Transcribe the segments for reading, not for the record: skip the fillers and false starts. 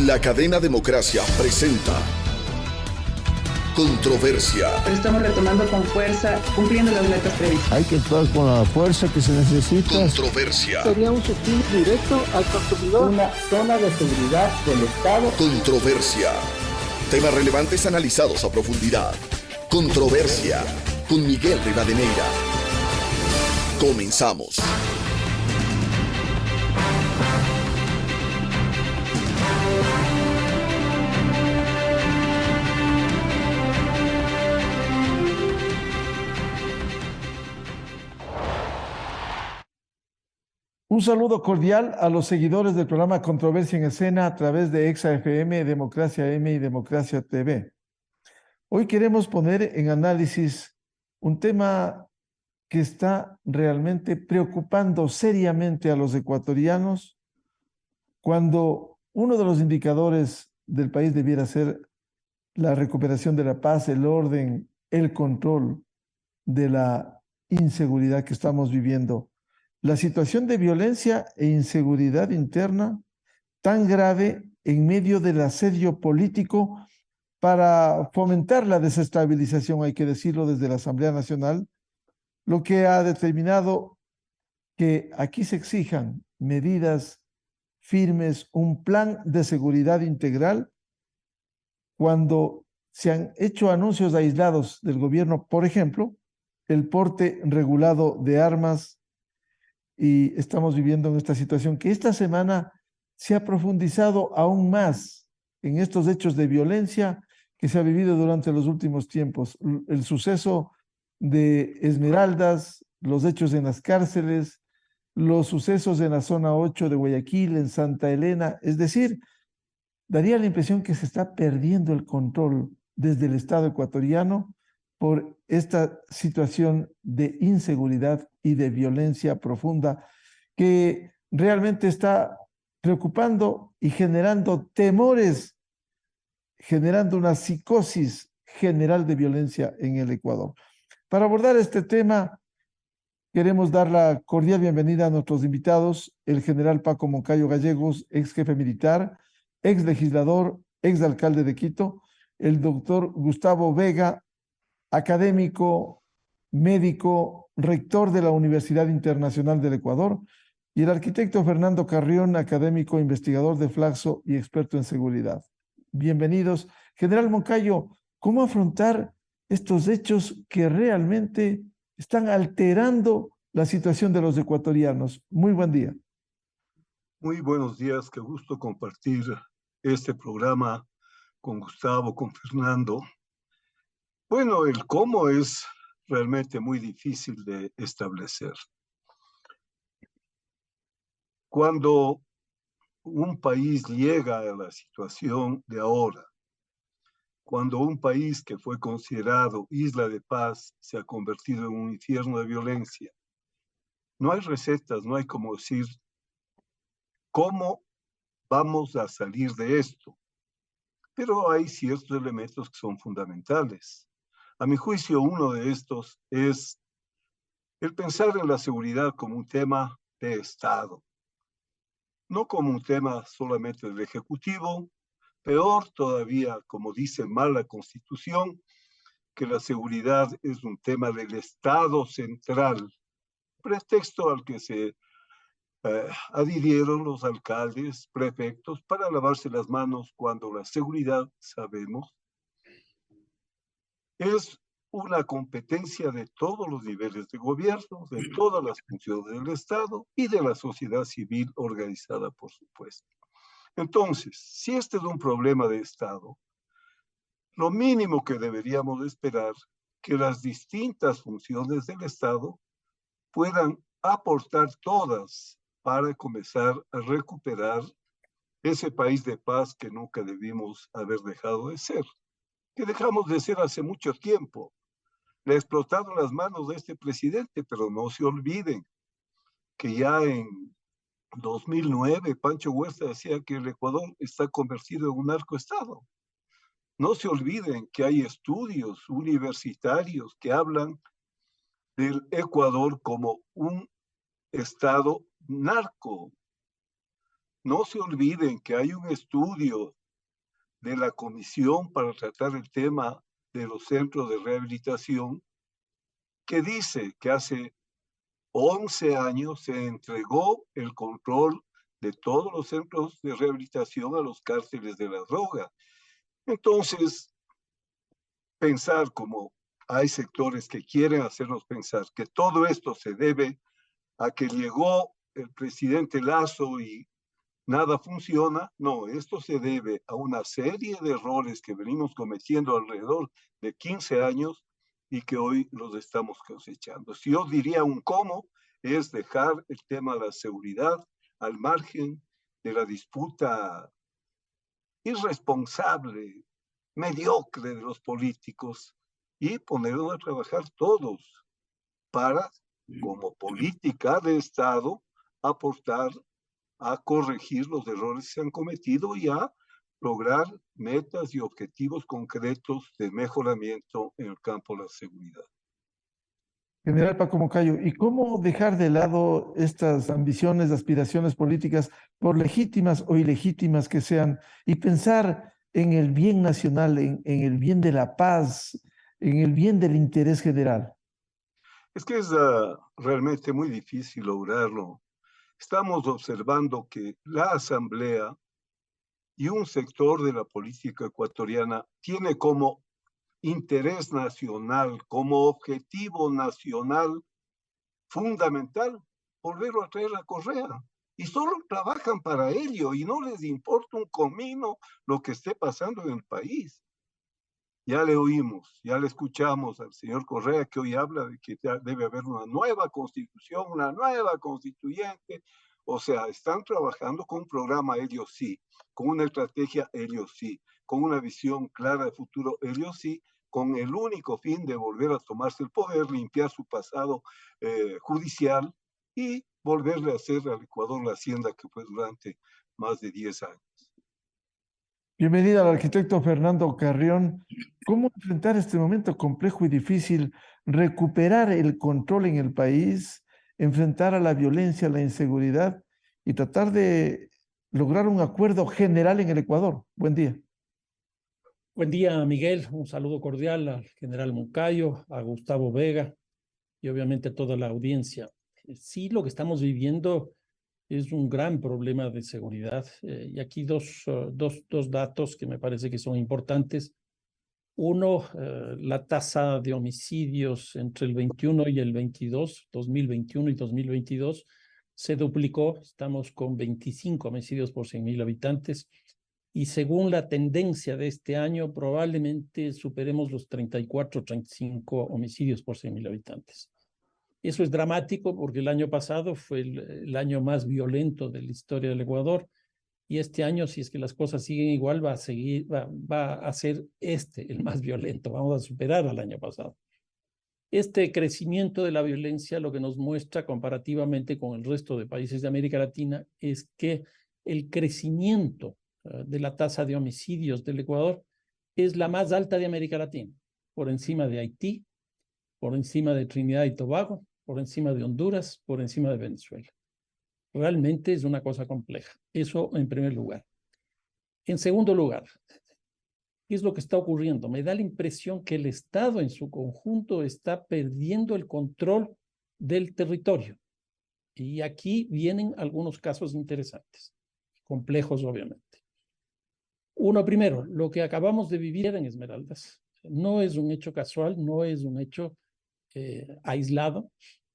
La cadena Democracia presenta Controversia. Pero estamos retomando con fuerza, cumpliendo las metas previstas. Hay que actuar con la fuerza que se necesita. Controversia. Sería un subsidio directo al consumidor. Una zona de seguridad del Estado. Controversia. Temas relevantes analizados a profundidad. Controversia. Con Miguel Rivadeneira. Comenzamos. Un saludo cordial a los seguidores del programa Controversia en Escena a través de Exa FM, Democracia M y Democracia TV. Hoy queremos poner en análisis un tema que está realmente preocupando seriamente a los ecuatorianos cuando uno de los indicadores del país debiera ser la recuperación de la paz, el orden, el control de la inseguridad que estamos viviendo. La situación de violencia e inseguridad interna tan grave en medio del asedio político para fomentar la desestabilización, hay que decirlo desde la Asamblea Nacional, lo que ha determinado que aquí se exijan medidas firmes, un plan de seguridad integral, cuando se han hecho anuncios aislados del gobierno, por ejemplo, el porte regulado de armas. Y estamos viviendo en esta situación que esta semana se ha profundizado aún más en estos hechos de violencia que se ha vivido durante los últimos tiempos. El suceso de Esmeraldas, los hechos en las cárceles, los sucesos en la zona 8 de Guayaquil, en Santa Elena. Es decir, daría la impresión que se está perdiendo el control desde el Estado ecuatoriano por esta situación de inseguridad y de violencia profunda que realmente está preocupando y generando temores, generando una psicosis general de violencia en el Ecuador. Para abordar este tema, queremos dar la cordial bienvenida a nuestros invitados, el general Paco Moncayo Gallegos, ex jefe militar, ex legislador, ex alcalde de Quito, el doctor Gustavo Vega, académico, médico, rector de la Universidad Internacional del Ecuador, y el arquitecto Fernando Carrión, académico, investigador de Flaxo y experto en seguridad. Bienvenidos. General Moncayo, ¿cómo afrontar estos hechos que realmente están alterando la situación de los ecuatorianos? Muy buen día. Muy buenos días, qué gusto compartir este programa con Gustavo, con Fernando. Bueno, el cómo es realmente muy difícil de establecer. Cuando un país llega a la situación de ahora, cuando un país que fue considerado isla de paz se ha convertido en un infierno de violencia, no hay recetas, no hay como decir cómo vamos a salir de esto, pero hay ciertos elementos que son fundamentales. A mi juicio, uno de estos es el pensar en la seguridad como un tema de Estado, no como un tema solamente del Ejecutivo, peor todavía, como dice mal la Constitución, que la seguridad es un tema del Estado central, pretexto al que se adhirieron los alcaldes, prefectos, para lavarse las manos cuando la seguridad, sabemos, es una competencia de todos los niveles de gobierno, de todas las funciones del Estado y de la sociedad civil organizada, por supuesto. Entonces, si este es un problema de Estado, lo mínimo que deberíamos esperar que las distintas funciones del Estado puedan aportar todas para comenzar a recuperar ese país de paz que nunca debimos haber dejado de ser, que dejamos de ser hace mucho tiempo. Le explotaron las manos de este presidente, pero no se olviden que ya en 2009 Pancho Huerta decía que el Ecuador está convertido en un narcoestado. No se olviden que hay estudios universitarios que hablan del Ecuador como un estado narco. no se olviden que hay un estudio de la Comisión para tratar el tema de los centros de rehabilitación que dice que hace 11 años se entregó el control de todos los centros de rehabilitación a los cárteles de la droga. Entonces, pensar como hay sectores que quieren hacernos pensar que todo esto se debe a que llegó el presidente Lazo y nada funciona, no, esto se debe a una serie de errores que venimos cometiendo alrededor de 15 años y que hoy los estamos cosechando. Si yo diría un cómo, es dejar el tema de la seguridad al margen de la disputa irresponsable, mediocre de los políticos y ponernos a trabajar todos para, como política de Estado, aportar a corregir los errores que se han cometido y a lograr metas y objetivos concretos de mejoramiento en el campo de la seguridad. General Paco Moncayo, ¿y cómo dejar de lado estas ambiciones, aspiraciones políticas, por legítimas o ilegítimas que sean, y pensar en el bien nacional, en el bien de la paz, en el bien del interés general? Es que es realmente muy difícil lograrlo. Estamos observando que la Asamblea y un sector de la política ecuatoriana tiene como interés nacional, como objetivo nacional fundamental, volverlo a traer a Correa. Y solo trabajan para ello y no les importa un comino lo que esté pasando en el país. Ya le oímos, ya le escuchamos al señor Correa que hoy habla de que debe haber una nueva constitución, una nueva constituyente. O sea, están trabajando con un programa, ellos sí, con una estrategia, ellos sí, con una visión clara de futuro, ellos sí, con el único fin de volver a tomarse el poder, limpiar su pasado judicial y volverle a hacer al Ecuador la hacienda que fue durante más de 10 años. Bienvenida al arquitecto Fernando Carrión. ¿Cómo enfrentar este momento complejo y difícil, recuperar el control en el país, enfrentar a la violencia, a la inseguridad y tratar de lograr un acuerdo general en el Ecuador? Buen día. Buen día, Miguel. Un saludo cordial al general Moncayo, a Gustavo Vega y obviamente a toda la audiencia. Sí, lo que estamos viviendo es un gran problema de seguridad. Y aquí dos datos que me parece que son importantes. Uno, la tasa de homicidios entre el 21 y el 22, 2021 y 2022, se duplicó. Estamos con 25 homicidios por 100.000 habitantes. Y según la tendencia de este año, probablemente superemos los 34, 35 homicidios por 100.000 habitantes. Eso es dramático porque el año pasado fue el año más violento de la historia del Ecuador y este año, si es que las cosas siguen igual, va a ser el más violento. Vamos a superar al año pasado. Este crecimiento de la violencia lo que nos muestra comparativamente con el resto de países de América Latina es que el crecimiento de la tasa de homicidios del Ecuador es la más alta de América Latina, por encima de Haití, por encima de Trinidad y Tobago, por encima de Honduras, por encima de Venezuela. Realmente es una cosa compleja. Eso en primer lugar. En segundo lugar, ¿qué es lo que está ocurriendo? Me da la impresión que el Estado en su conjunto está perdiendo el control del territorio. Y aquí vienen algunos casos interesantes, complejos obviamente. Uno primero, lo que acabamos de vivir en Esmeraldas no es un hecho casual, no es un hecho aislado.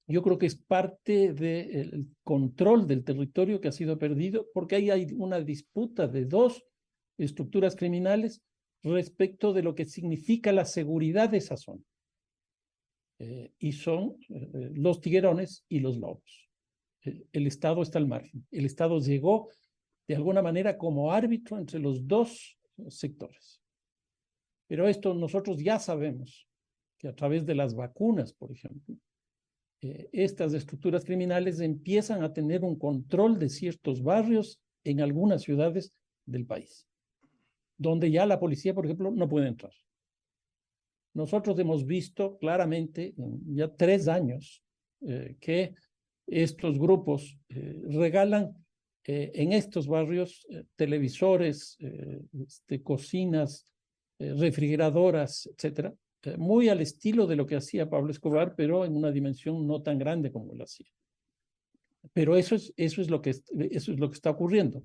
Yo creo que es parte del control del territorio que ha sido perdido, porque ahí hay una disputa de dos estructuras criminales respecto de lo que significa la seguridad de esa zona. Y son los tiguerones y los lobos. El Estado está al margen. El Estado llegó de alguna manera como árbitro entre los dos sectores. Pero esto nosotros ya sabemos que a través de las vacunas, por ejemplo, estas estructuras criminales empiezan a tener un control de ciertos barrios en algunas ciudades del país, donde ya la policía, por ejemplo, no puede entrar. Nosotros hemos visto claramente ya 3 años que estos grupos regalan en estos barrios televisores, cocinas, refrigeradoras, etcétera, muy al estilo de lo que hacía Pablo Escobar, pero en una dimensión no tan grande como él hacía. Pero eso es lo que está ocurriendo.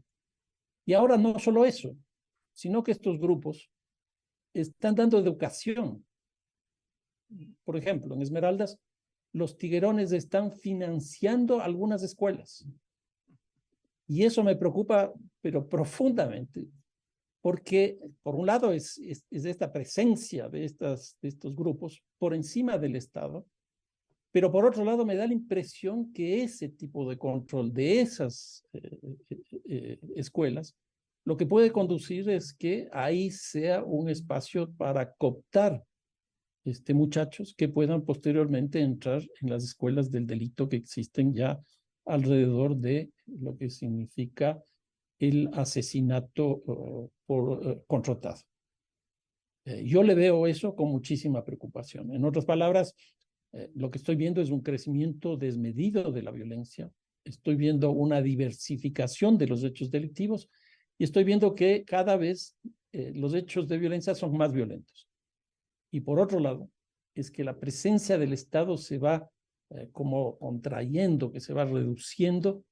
Y ahora no solo eso, sino que estos grupos están dando educación. Por ejemplo, en Esmeraldas, los tiguerones están financiando algunas escuelas. Y eso me preocupa, pero profundamente, porque por un lado es esta presencia de estos grupos por encima del Estado, pero por otro lado me da la impresión que ese tipo de control de esas escuelas lo que puede conducir es que ahí sea un espacio para cooptar muchachos que puedan posteriormente entrar en las escuelas del delito que existen ya alrededor de lo que significa el asesinato por contratado. Yo le veo eso con muchísima preocupación. En otras palabras, lo que estoy viendo es un crecimiento desmedido de la violencia. Estoy viendo una diversificación de los hechos delictivos y estoy viendo que cada vez los hechos de violencia son más violentos. Y por otro lado, es que la presencia del Estado se va como contrayendo, que se va reduciendo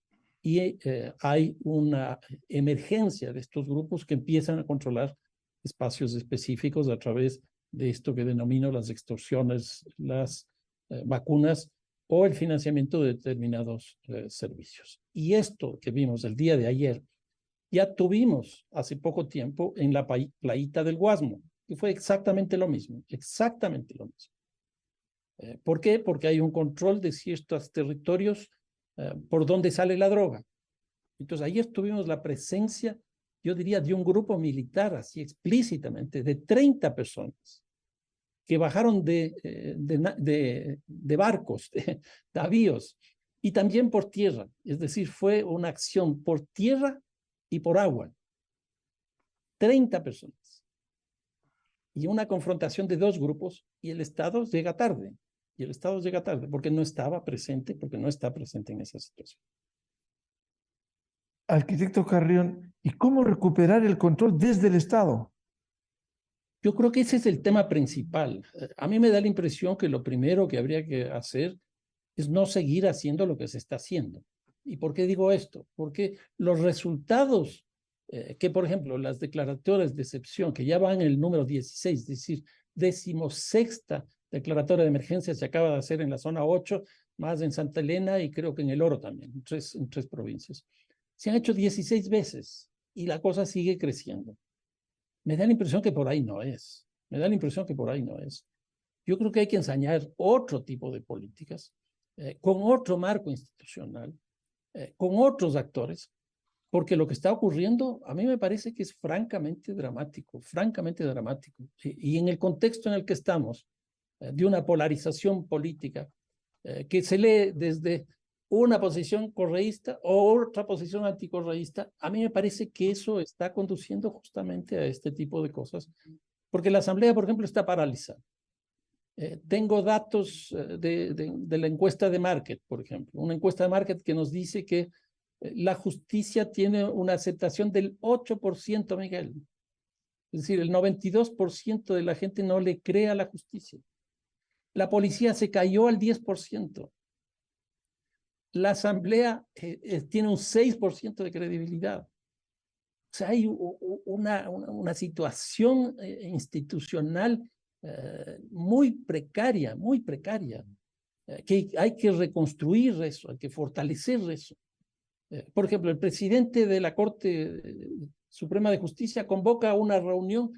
y hay una emergencia de estos grupos que empiezan a controlar espacios específicos a través de esto que denomino las extorsiones, las vacunas o el financiamiento de determinados servicios. Y esto que vimos el día de ayer, ya tuvimos hace poco tiempo en la playita del Guasmo, que fue exactamente lo mismo, exactamente lo mismo. ¿Por qué? Porque hay un control de ciertos territorios por donde sale la droga. Entonces, ayer tuvimos la presencia, yo diría, de un grupo militar, así explícitamente, de 30 personas, que bajaron de barcos, de navíos, y también por tierra. Es decir, fue una acción por tierra y por agua. 30 personas. Y una confrontación de dos grupos, y el Estado llega tarde. Y el Estado llega tarde porque no estaba presente, porque no está presente en esa situación. Arquitecto Carrión, ¿y cómo recuperar el control desde el Estado? Yo creo que ese es el tema principal. A mí me da la impresión que lo primero que habría que hacer es no seguir haciendo lo que se está haciendo. ¿Y por qué digo esto? Porque los resultados que, por ejemplo, las declaratorias de excepción, que ya van en el número 16, es decir, 16ª declaratoria de emergencia se acaba de hacer en la zona 8, más en Santa Elena y creo que en El Oro también, en tres provincias. Se han hecho 16 veces y la cosa sigue creciendo. Me da la impresión que por ahí no es. Me da la impresión que por ahí no es. Yo creo que hay que ensayar otro tipo de políticas, con otro marco institucional, con otros actores, porque lo que está ocurriendo a mí me parece que es francamente dramático, francamente dramático. Y en el contexto en el que estamos, de una polarización política que se lee desde una posición correísta o otra posición anticorreísta, a mí me parece que eso está conduciendo justamente a este tipo de cosas, porque la Asamblea, por ejemplo, está paralizada. Tengo datos de la encuesta de Market, por ejemplo, una encuesta de Market que nos dice que la justicia tiene una aceptación del 8%, Miguel. Es decir, el 92% de la gente no le cree a la justicia. La policía se cayó al 10%. La Asamblea tiene un 6% de credibilidad. O sea, hay una situación institucional muy precaria, que hay que reconstruir eso, hay que fortalecer eso. Por ejemplo, el presidente de la Corte Suprema de Justicia convoca una reunión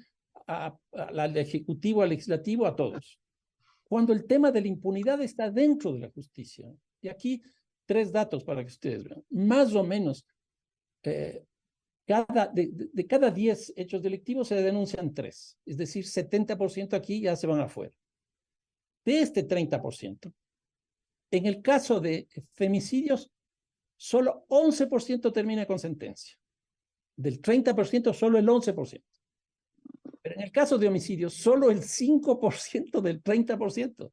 al Ejecutivo, al Legislativo, a todos, cuando el tema de la impunidad está dentro de la justicia. Y aquí 3 datos para que ustedes vean. Más o menos, de cada 10 hechos delictivos se denuncian 3. Es decir, 70% aquí ya se van afuera. De este 30%, en el caso de femicidios, solo 11% termina con sentencia. Del 30%, solo el 11%. Pero en el caso de homicidios, solo el 5% del 30%.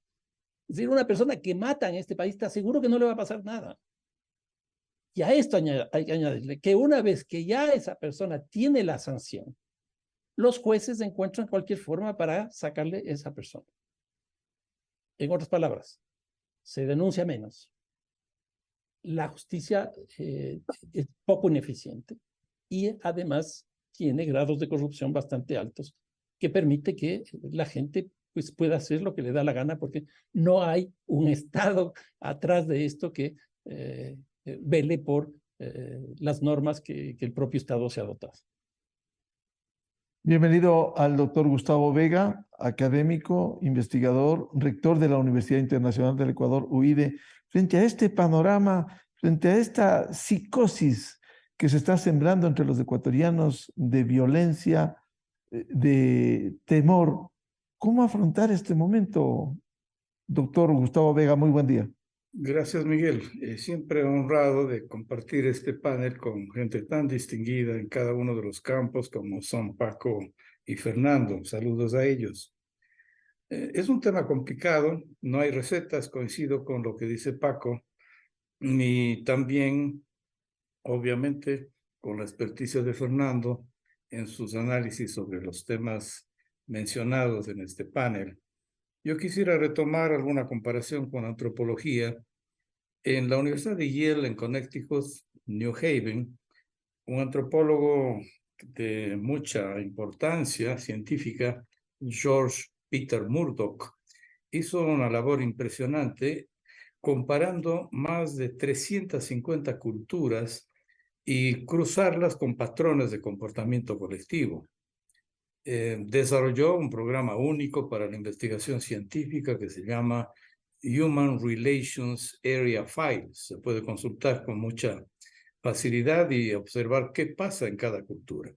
Es decir, una persona que mata en este país está seguro que no le va a pasar nada. Y a esto hay que añadirle que una vez que ya esa persona tiene la sanción, los jueces encuentran cualquier forma para sacarle a esa persona. En otras palabras, se denuncia menos. La justicia es poco ineficiente y además tiene grados de corrupción bastante altos que permite que la gente pues, pueda hacer lo que le da la gana porque no hay un Estado atrás de esto que vele por las normas que el propio Estado se ha dotado. Bienvenido al doctor Gustavo Vega, académico, investigador, rector de la Universidad Internacional del Ecuador, UIDE. Frente a este panorama, frente a esta psicosis que se está sembrando entre los ecuatorianos de violencia, de temor, ¿cómo afrontar este momento? Doctor Gustavo Vega, muy buen día. Gracias, Miguel. Siempre honrado de compartir este panel con gente tan distinguida en cada uno de los campos como son Paco y Fernando. Saludos a ellos. Es un tema complicado, no hay recetas, coincido con lo que dice Paco, ni también, obviamente, con la experticia de Fernando en sus análisis sobre los temas mencionados en este panel. Yo quisiera retomar alguna comparación con antropología. En la Universidad de Yale, en Connecticut, New Haven, un antropólogo de mucha importancia científica, George Peter Murdoch, hizo una labor impresionante comparando más de 350 culturas y cruzarlas con patrones de comportamiento colectivo. Desarrolló un programa único para la investigación científica que se llama Human Relations Area Files. Se puede consultar con mucha facilidad y observar qué pasa en cada cultura.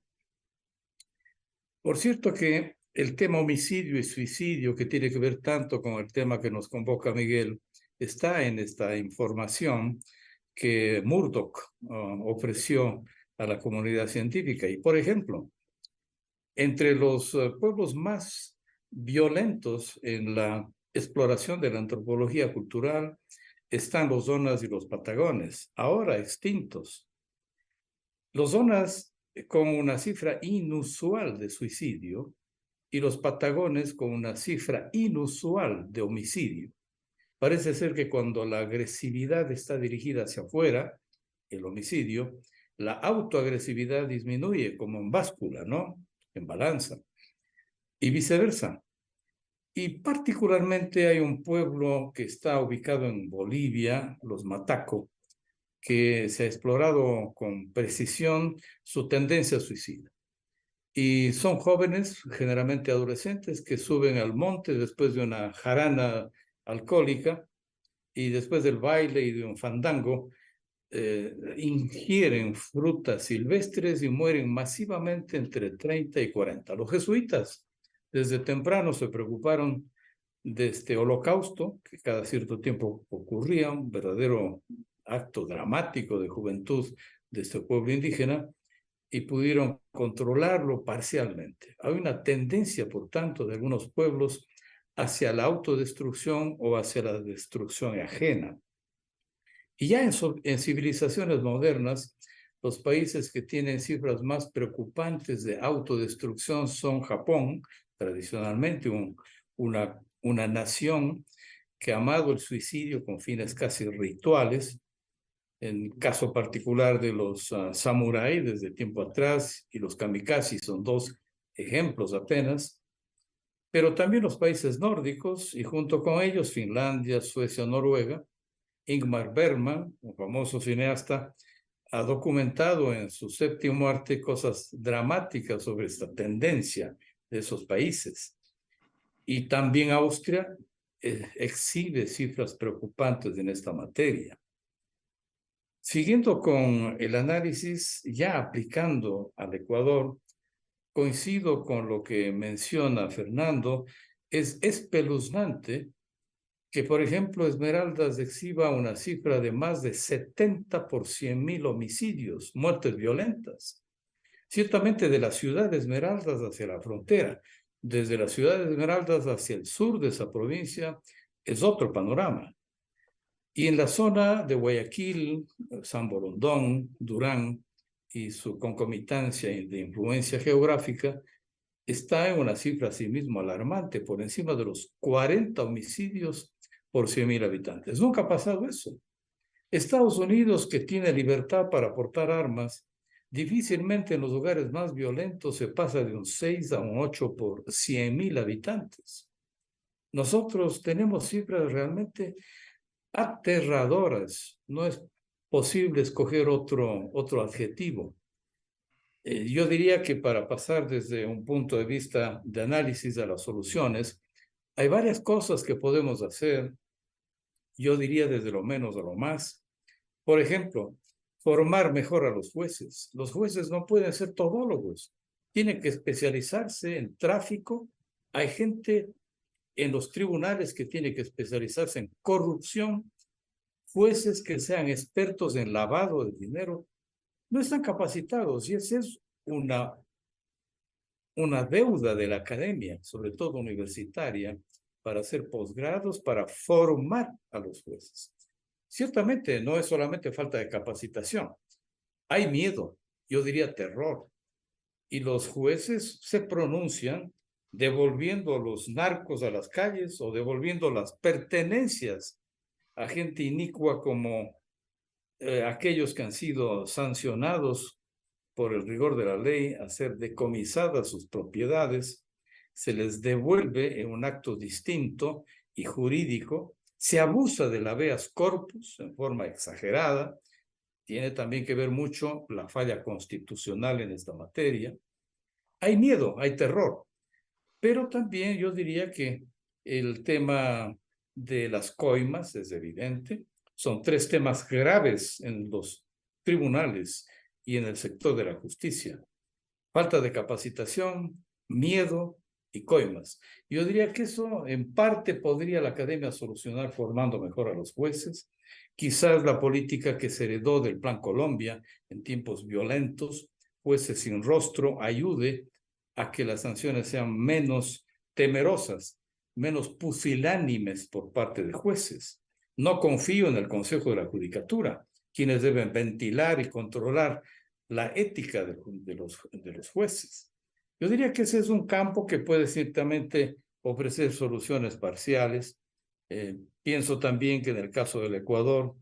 Por cierto que el tema homicidio y suicidio, que tiene que ver tanto con el tema que nos convoca Miguel, está en esta información que Murdoch ofreció a la comunidad científica. Y, por ejemplo, entre los pueblos más violentos en la exploración de la antropología cultural están los zonas y los patagones, ahora extintos. Los zonas con una cifra inusual de suicidio y los patagones con una cifra inusual de homicidio. Parece ser que cuando la agresividad está dirigida hacia afuera, el homicidio, la autoagresividad disminuye como en báscula, ¿no? En balanza, y viceversa. Y particularmente hay un pueblo que está ubicado en Bolivia, los Mataco, que se ha explorado con precisión su tendencia suicida. Y son jóvenes, generalmente adolescentes, que suben al monte después de una jarana alcohólica y después del baile y de un fandango, ingieren frutas silvestres y mueren masivamente entre 30 y 40. Los jesuitas desde temprano se preocuparon de este holocausto que cada cierto tiempo ocurría, un verdadero acto dramático de juventud de este pueblo indígena, y pudieron controlarlo parcialmente. Hay una tendencia, por tanto, de algunos pueblos hacia la autodestrucción o hacia la destrucción ajena. Y ya en civilizaciones modernas, los países que tienen cifras más preocupantes de autodestrucción son Japón, tradicionalmente una nación que ha amado el suicidio con fines casi rituales, en caso particular de los samuráis desde tiempo atrás, y los kamikaze son dos ejemplos apenas, pero también los países nórdicos, y junto con ellos Finlandia, Suecia, Noruega. Ingmar Bergman, un famoso cineasta, ha documentado en su séptimo arte cosas dramáticas sobre esta tendencia de esos países. Y también Austria exhibe cifras preocupantes en esta materia. Siguiendo con el análisis, ya aplicando al Ecuador, coincido con lo que menciona Fernando, es espeluznante que, por ejemplo, Esmeraldas exhiba una cifra de más de 70 por 100.000 homicidios, muertes violentas. Ciertamente de la ciudad de Esmeraldas hacia la frontera, desde la ciudad de Esmeraldas hacia el sur de esa provincia, es otro panorama. Y en la zona de Guayaquil, San Borondón, Durán y su concomitancia de influencia geográfica, está en una cifra asimismo alarmante, por encima de los 40 homicidios por 100.000 habitantes. Nunca ha pasado eso. Estados Unidos, que tiene libertad para portar armas, difícilmente en los lugares más violentos se pasa de un 6 a un 8 por 100.000 habitantes. Nosotros tenemos cifras realmente aterradoras. No es posible escoger otro adjetivo. Yo diría que para pasar desde un punto de vista de análisis a las soluciones, hay varias cosas que podemos hacer. Yo diría desde lo menos a lo más. Por ejemplo, formar mejor a los jueces. Los jueces no pueden ser todólogos. Tienen que especializarse en tráfico. Hay gente en los tribunales que tiene que especializarse en corrupción. Jueces que sean expertos en lavado de dinero no están capacitados, y esa es una deuda de la academia, sobre todo universitaria, para hacer posgrados, para formar a los jueces. Ciertamente no es solamente falta de capacitación, hay miedo, yo diría terror, y los jueces se pronuncian devolviendo a los narcos a las calles o devolviendo las pertenencias a gente inicua como aquellos que han sido sancionados por el rigor de la ley a ser decomisadas sus propiedades, se les devuelve en un acto distinto y jurídico, se abusa del habeas corpus en forma exagerada, tiene también que ver mucho la falla constitucional en esta materia. Hay miedo, hay terror, pero también yo diría que el tema de las coimas es evidente. Son 3 temas graves en los tribunales y en el sector de la justicia. Falta de capacitación, miedo y coimas. Yo diría que eso en parte podría la academia solucionar formando mejor a los jueces. Quizás la política que se heredó del Plan Colombia en tiempos violentos, jueces sin rostro, ayude a que las sanciones sean menos temerosas, menos pusilánimes por parte de jueces. No confío en el Consejo de la Judicatura, quienes deben ventilar y controlar la ética de los jueces. Yo diría que ese es un campo que puede ciertamente ofrecer soluciones parciales. Pienso también que en el caso del Ecuador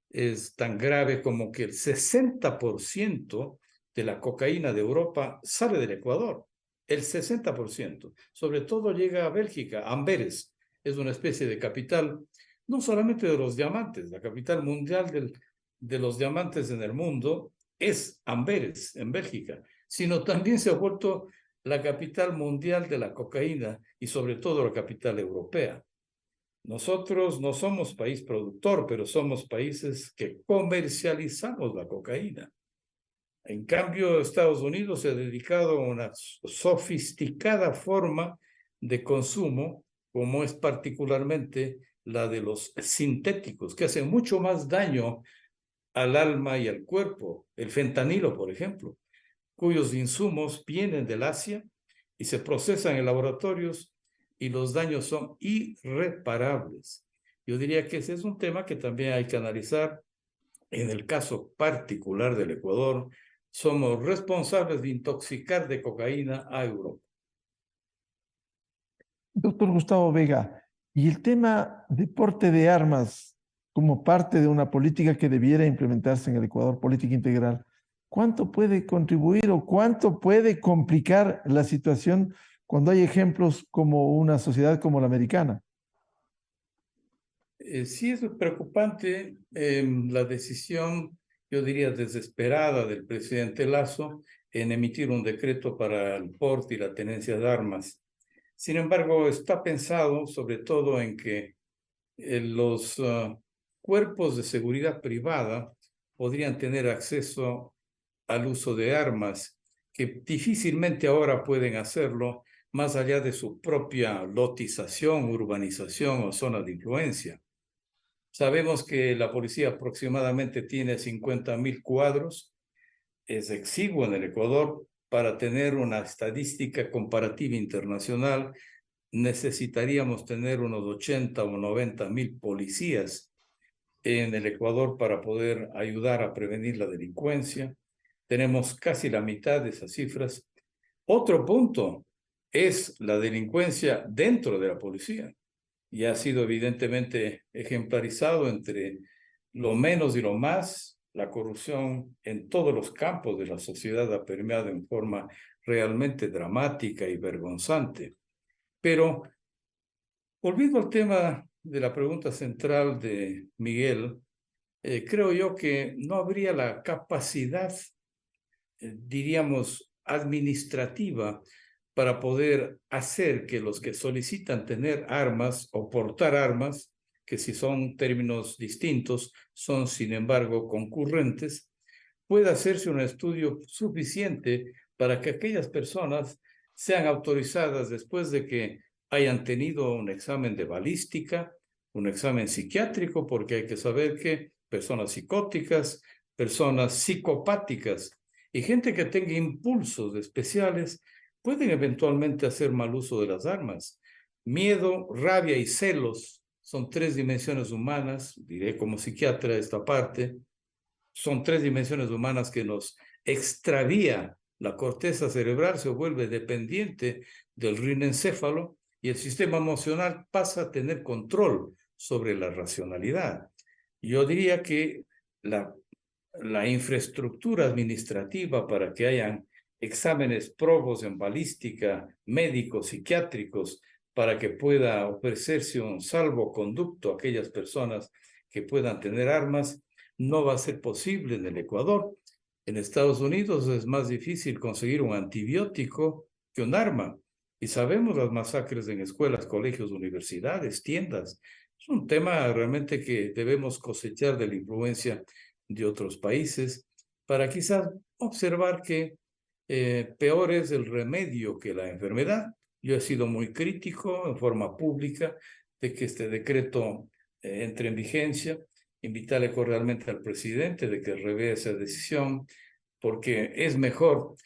es tan grave como que el 60% de la cocaína de Europa sale del Ecuador. El 60%. Sobre todo llega a Bélgica. Amberes es una especie de capital no solamente de los diamantes, la capital mundial de los diamantes en el mundo es Amberes, en Bélgica, sino también se ha vuelto la capital mundial de la cocaína y sobre todo la capital europea. Nosotros no somos país productor, pero somos países que comercializamos la cocaína. En cambio, Estados Unidos se ha dedicado a una sofisticada forma de consumo, como es particularmente la de los sintéticos, que hacen mucho más daño al alma y al cuerpo. El fentanilo, por ejemplo, cuyos insumos vienen del Asia y se procesan en laboratorios y los daños son irreparables. Yo diría que ese es un tema que también hay que analizar. En el caso particular del Ecuador, somos responsables de intoxicar de cocaína a Europa. Doctor Gustavo Vega, y el tema de porte de armas como parte de una política que debiera implementarse en el Ecuador, política integral, ¿cuánto puede contribuir o cuánto puede complicar la situación cuando hay ejemplos como una sociedad como la americana? Sí es preocupante la decisión, yo diría desesperada, del presidente Lasso en emitir un decreto para el porte y la tenencia de armas. Sin embargo, está pensado sobre todo en que los cuerpos de seguridad privada podrían tener acceso al uso de armas, que difícilmente ahora pueden hacerlo más allá de su propia lotización, urbanización o zona de influencia. Sabemos que la policía aproximadamente tiene 50.000 cuadros, es exiguo en el Ecuador. Para tener una estadística comparativa internacional necesitaríamos tener unos 80 o 90.000 policías. en el Ecuador para poder ayudar a prevenir la delincuencia. Tenemos casi la mitad de esas cifras. Otro punto es la delincuencia dentro de la policía. Y ha sido evidentemente ejemplarizado entre lo menos y lo más. La corrupción en todos los campos de la sociedad ha permeado en forma realmente dramática y vergonzante. Pero, volviendo al tema de la pregunta central de Miguel, creo yo que no habría la capacidad, diríamos, administrativa para poder hacer que los que solicitan tener armas o portar armas, que si son términos distintos, son sin embargo concurrentes, pueda hacerse un estudio suficiente para que aquellas personas sean autorizadas después de que hayan tenido un examen de balística, un examen psiquiátrico, porque hay que saber que personas psicóticas, personas psicopáticas y gente que tenga impulsos especiales pueden eventualmente hacer mal uso de las armas. Miedo, rabia y celos son 3 dimensiones humanas, diré como psiquiatra esta parte, son 3 dimensiones humanas que nos extravía la corteza cerebral, se vuelve dependiente del rinencéfalo y el sistema emocional pasa a tener control sobre la racionalidad. Yo diría que la infraestructura administrativa para que hayan exámenes probos en balística, médicos, psiquiátricos, para que pueda ofrecerse un salvoconducto a aquellas personas que puedan tener armas, no va a ser posible en el Ecuador. En Estados Unidos es más difícil conseguir un antibiótico que un arma. Y sabemos las masacres en escuelas, colegios, universidades, tiendas. Es un tema realmente que debemos cosechar de la influencia de otros países para quizás observar que peor es el remedio que la enfermedad. Yo he sido muy crítico en forma pública de que este decreto entre en vigencia, invitarle cordialmente al presidente de que revea esa decisión, porque es mejor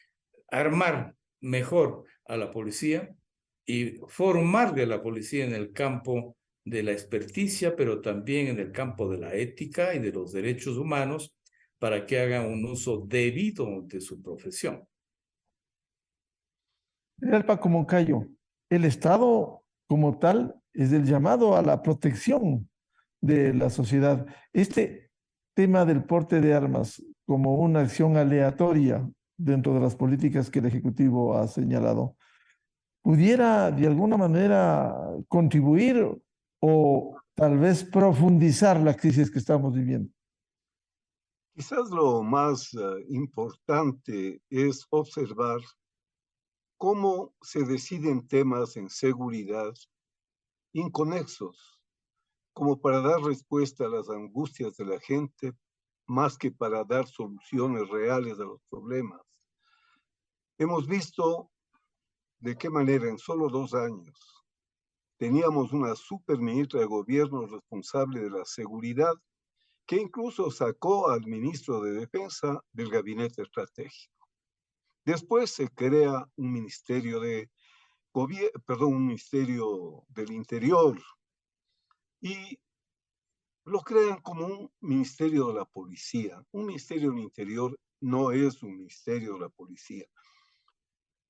armar mejor a la policía y formarle a la policía en el campo de la experticia, pero también en el campo de la ética y de los derechos humanos para que hagan un uso debido de su profesión. General Paco Moncayo, el Estado como tal es el llamado a la protección de la sociedad. Este tema del porte de armas como una acción aleatoria dentro de las políticas que el Ejecutivo ha señalado, ¿pudiera de alguna manera contribuir o tal vez profundizar la crisis que estamos viviendo? Quizás lo más importante es observar cómo se deciden temas en seguridad inconexos, como para dar respuesta a las angustias de la gente, más que para dar soluciones reales a los problemas. Hemos visto de qué manera en solo 2 años teníamos una superministra de gobierno responsable de la seguridad, que incluso sacó al ministro de Defensa del gabinete estratégico. Después se crea un ministerio un ministerio del Interior y lo crean como un ministerio de la policía. Un ministerio del Interior no es un ministerio de la policía.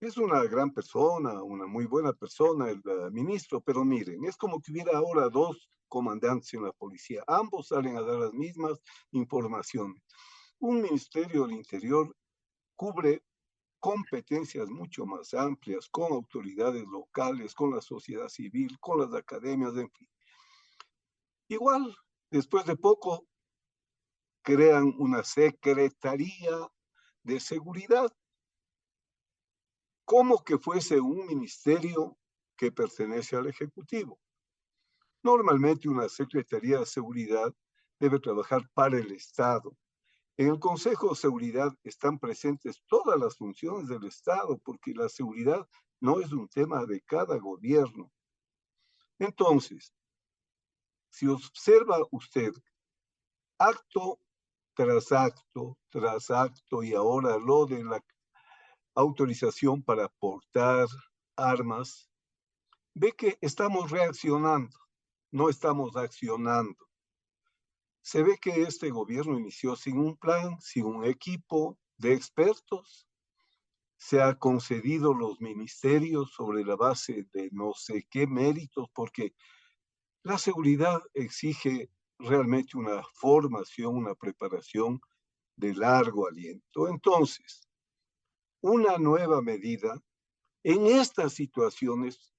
Es una gran persona, una muy buena persona el ministro, pero miren, es como que hubiera ahora 2 comandantes en la policía. Ambos salen a dar las mismas informaciones. Un ministerio del Interior cubre competencias mucho más amplias, con autoridades locales, con la sociedad civil, con las academias, en fin. Igual, después de poco, crean una Secretaría de Seguridad, como que fuese un ministerio que pertenece al Ejecutivo. Normalmente una Secretaría de Seguridad debe trabajar para el Estado. En el Consejo de Seguridad están presentes todas las funciones del Estado, porque la seguridad no es un tema de cada gobierno. Entonces, si observa usted acto tras acto, y ahora lo de la autorización para portar armas, ve que estamos reaccionando, no estamos accionando. se ve que este gobierno inició sin un plan, sin un equipo de expertos. Se ha concedido los ministerios sobre la base de no sé qué méritos, porque la seguridad exige realmente una formación, una preparación de largo aliento. Entonces, una nueva medida en estas situaciones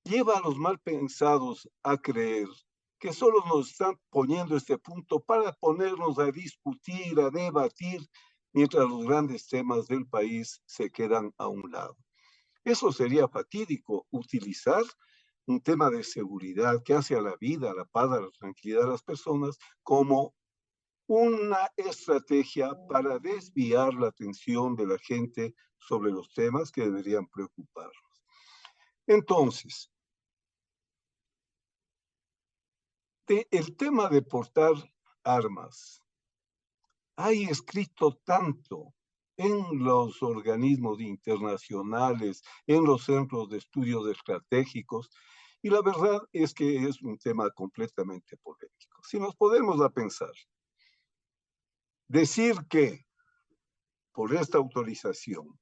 lleva a los mal pensados a creer que solo nos están poniendo este punto para ponernos a discutir, a debatir, mientras los grandes temas del país se quedan a un lado. Eso sería fatídico, utilizar un tema de seguridad que hace a la vida, a la paz, a la tranquilidad de las personas como una estrategia para desviar la atención de la gente sobre los temas que deberían preocuparnos. Entonces, el tema de portar armas, hay escrito tanto en los organismos internacionales, en los centros de estudios estratégicos, y la verdad es que es un tema completamente polémico. Si nos podemos a pensar, decir que por esta autorización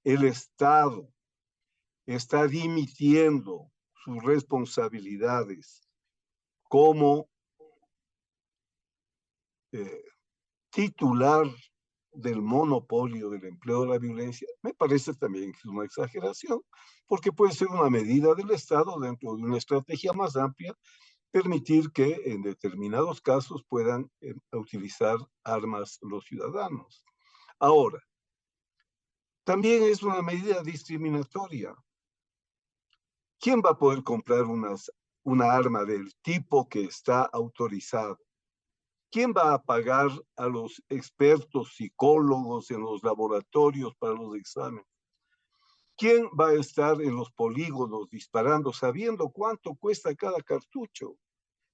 el Estado está dimitiendo sus responsabilidades como titular del monopolio del empleo de la violencia, me parece también que es una exageración, porque puede ser una medida del Estado dentro de una estrategia más amplia, permitir que en determinados casos puedan utilizar armas los ciudadanos. Ahora, también es una medida discriminatoria. ¿Quién va a poder comprar una arma del tipo que está autorizado? ¿Quién va a pagar a los expertos psicólogos en los laboratorios para los exámenes? ¿Quién va a estar en los polígonos disparando sabiendo cuánto cuesta cada cartucho?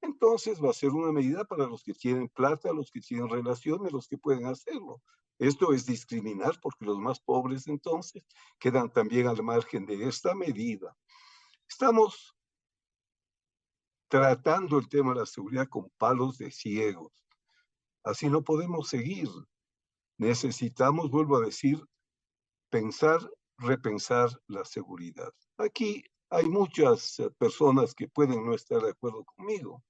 Entonces va a ser una medida para los que tienen plata, los que tienen relaciones, los que pueden hacerlo. Esto es discriminar porque los más pobres entonces quedan también al margen de esta medida. Estamos tratando el tema de la seguridad con palos de ciegos. Así no podemos seguir. Necesitamos, vuelvo a decir, pensar, repensar la seguridad. Aquí hay muchas personas que pueden no estar de acuerdo conmigo,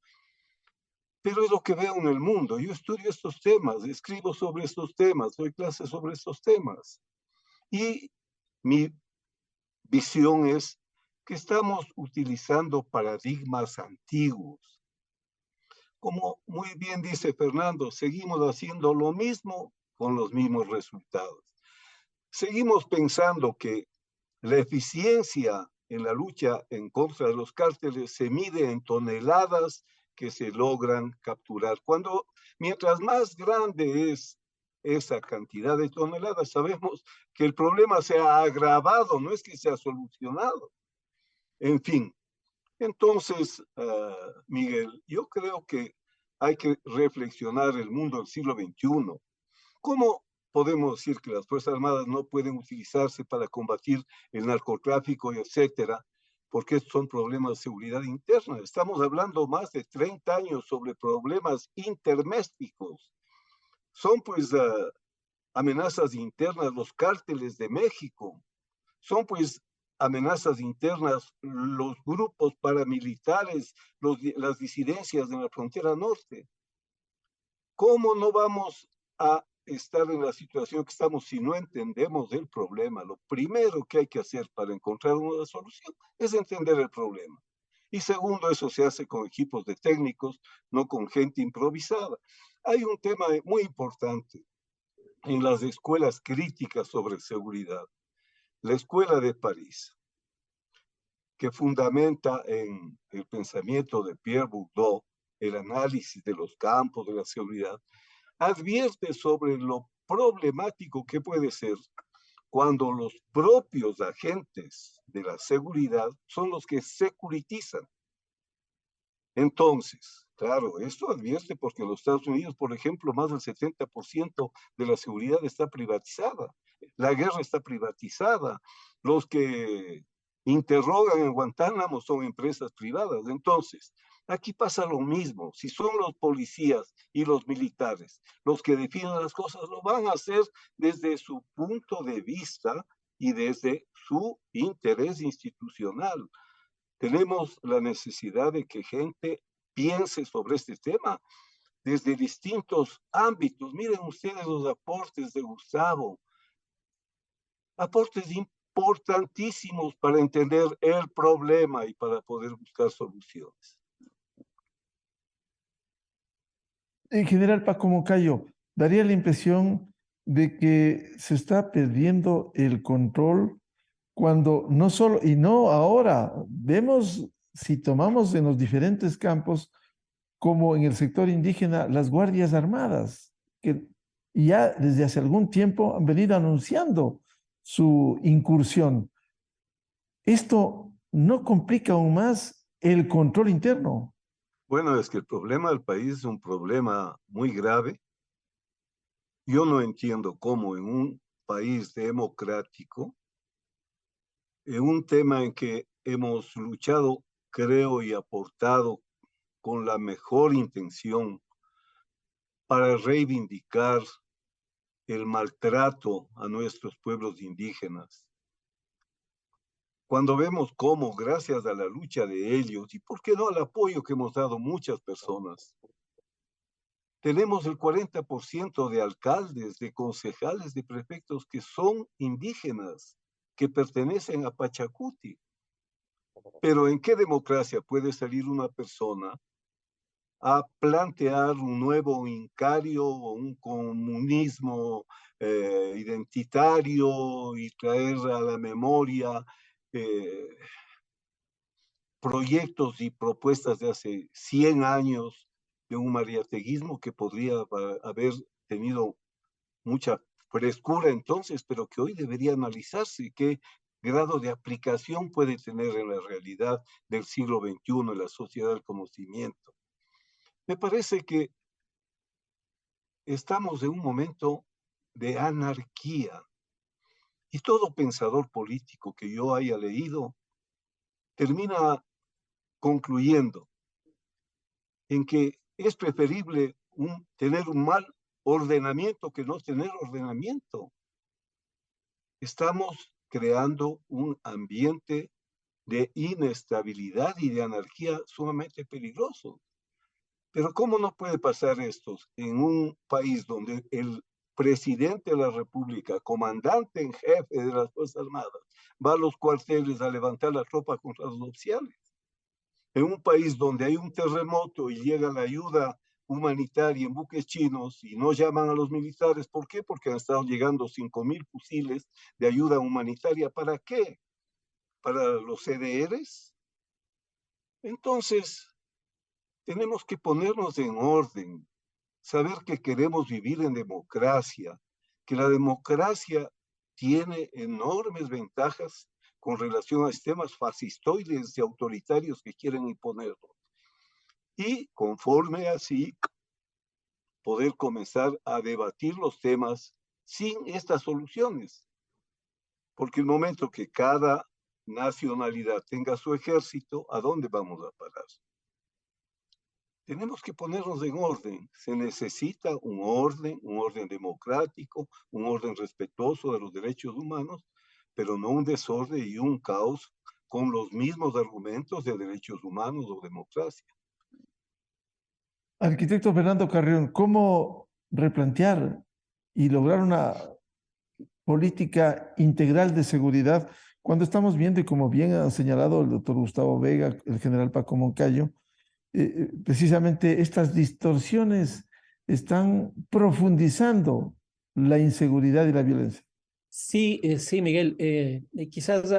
pero es lo que veo en el mundo. Yo estudio estos temas, escribo sobre estos temas, doy clases sobre estos temas. Y mi visión es que estamos utilizando paradigmas antiguos. Como muy bien dice Fernando, seguimos haciendo lo mismo con los mismos resultados. Seguimos pensando que la eficiencia en la lucha en contra de los cárteles se mide en toneladas que se logran capturar. Mientras más grande es esa cantidad de toneladas, sabemos que el problema se ha agravado, no es que se ha solucionado. En fin, entonces, Miguel, yo creo que hay que reflexionar el mundo del siglo XXI. ¿Cómo podemos decir que las Fuerzas Armadas no pueden utilizarse para combatir el narcotráfico, etcétera? Porque estos son problemas de seguridad interna. Estamos hablando más de 30 años sobre problemas intermésticos. Son pues amenazas internas los cárteles de México. Son pues amenazas internas los grupos paramilitares, las disidencias de la frontera norte. ¿Cómo no vamos a estar en la situación que estamos si no entendemos el problema? Lo primero que hay que hacer para encontrar una solución es entender el problema. Y segundo, eso se hace con equipos de técnicos, no con gente improvisada. Hay un tema muy importante en las escuelas críticas sobre seguridad. La Escuela de París, que fundamenta en el pensamiento de Pierre Bourdieu el análisis de los campos de la seguridad, advierte sobre lo problemático que puede ser cuando los propios agentes de la seguridad son los que securitizan. Entonces, claro, esto advierte porque en los Estados Unidos, por ejemplo, más del 70% de la seguridad está privatizada. La guerra está privatizada. Los que interrogan en Guantánamo son empresas privadas. Entonces, Aquí pasa lo mismo. Si son los policías y los militares los que definen las cosas, lo van a hacer desde su punto de vista y desde su interés institucional. Tenemos la necesidad de que gente piense sobre este tema desde distintos ámbitos. Miren ustedes los aportes de Gustavo, aportes importantísimos para entender el problema y para poder buscar soluciones. En general, Paco Moncayo, daría la impresión de que se está perdiendo el control cuando no solo, y no ahora, vemos si tomamos en los diferentes campos, como en el sector indígena, las Guardias Armadas, que ya desde hace algún tiempo han venido anunciando su incursión. ¿Esto no complica aún más el control interno? Bueno, es que el problema del país es un problema muy grave. Yo no entiendo cómo en un país democrático, en un tema en que hemos luchado, creo, y aportado con la mejor intención para reivindicar el maltrato a nuestros pueblos indígenas. Cuando vemos cómo, gracias a la lucha de ellos, y por qué no al apoyo que hemos dado muchas personas, tenemos el 40% de alcaldes, de concejales, de prefectos que son indígenas, que pertenecen a Pachacuti. Pero ¿en qué democracia puede salir una persona a plantear un nuevo incario o un comunismo identitario y traer a la memoria proyectos y propuestas de hace 100 años de un mariateguismo que podría haber tenido mucha frescura entonces, pero que hoy debería analizarse qué grado de aplicación puede tener en la realidad del siglo XXI, en la sociedad del conocimiento? Me parece que estamos en un momento de anarquía y todo pensador político que yo haya leído termina concluyendo en que es preferible tener un mal ordenamiento que no tener ordenamiento. Estamos creando un ambiente de inestabilidad y de anarquía sumamente peligroso. Pero ¿cómo no puede pasar esto en un país donde el presidente de la República, comandante en jefe de las Fuerzas Armadas, va a los cuarteles a levantar la tropa contra los oficiales? En un país donde hay un terremoto y llega la ayuda humanitaria en buques chinos y no llaman a los militares, ¿por qué? Porque han estado llegando 5,000 fusiles de ayuda humanitaria. ¿Para qué? ¿Para los CDRs? Entonces, tenemos que ponernos en orden, saber que queremos vivir en democracia, que la democracia tiene enormes ventajas con relación a sistemas fascistoides y autoritarios que quieren imponerlo. Y conforme así, poder comenzar a debatir los temas sin estas soluciones. Porque el momento que cada nacionalidad tenga su ejército, ¿a dónde vamos a parar? Tenemos que ponernos en orden. Se necesita un orden democrático, un orden respetuoso de los derechos humanos, pero no un desorden y un caos con los mismos argumentos de derechos humanos o democracia. Arquitecto Fernando Carrión, ¿cómo replantear y lograr una política integral de seguridad cuando estamos viendo, y como bien ha señalado el doctor Gustavo Vega, el general Paco Moncayo, precisamente estas distorsiones están profundizando la inseguridad y la violencia? Sí, sí, Miguel. Quizás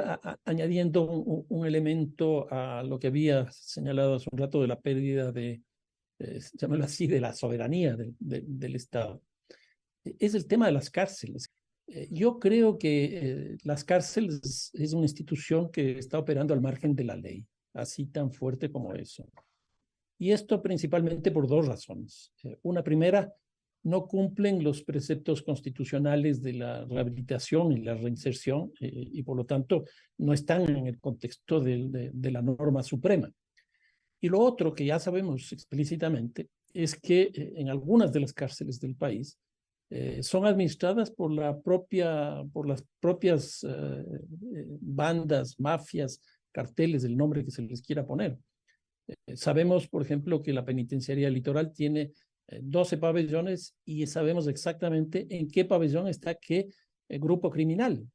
añadiendo un elemento a lo que había señalado hace un rato de la pérdida de, llamémoslo así, de la soberanía del Estado. Es el tema de las cárceles. Yo creo que las cárceles es una institución que está operando al margen de la ley, así tan fuerte como eso. Y esto principalmente por dos razones. Una primera, no cumplen los preceptos constitucionales de la rehabilitación y la reinserción y por lo tanto no están en el contexto de la norma suprema. Y lo otro que ya sabemos explícitamente es que en algunas de las cárceles del país son administradas por las propias bandas, mafias, carteles, el nombre que se les quiera poner. Sabemos, por ejemplo, que la penitenciaría litoral tiene 12 pabellones y sabemos exactamente en qué pabellón está qué grupo criminal.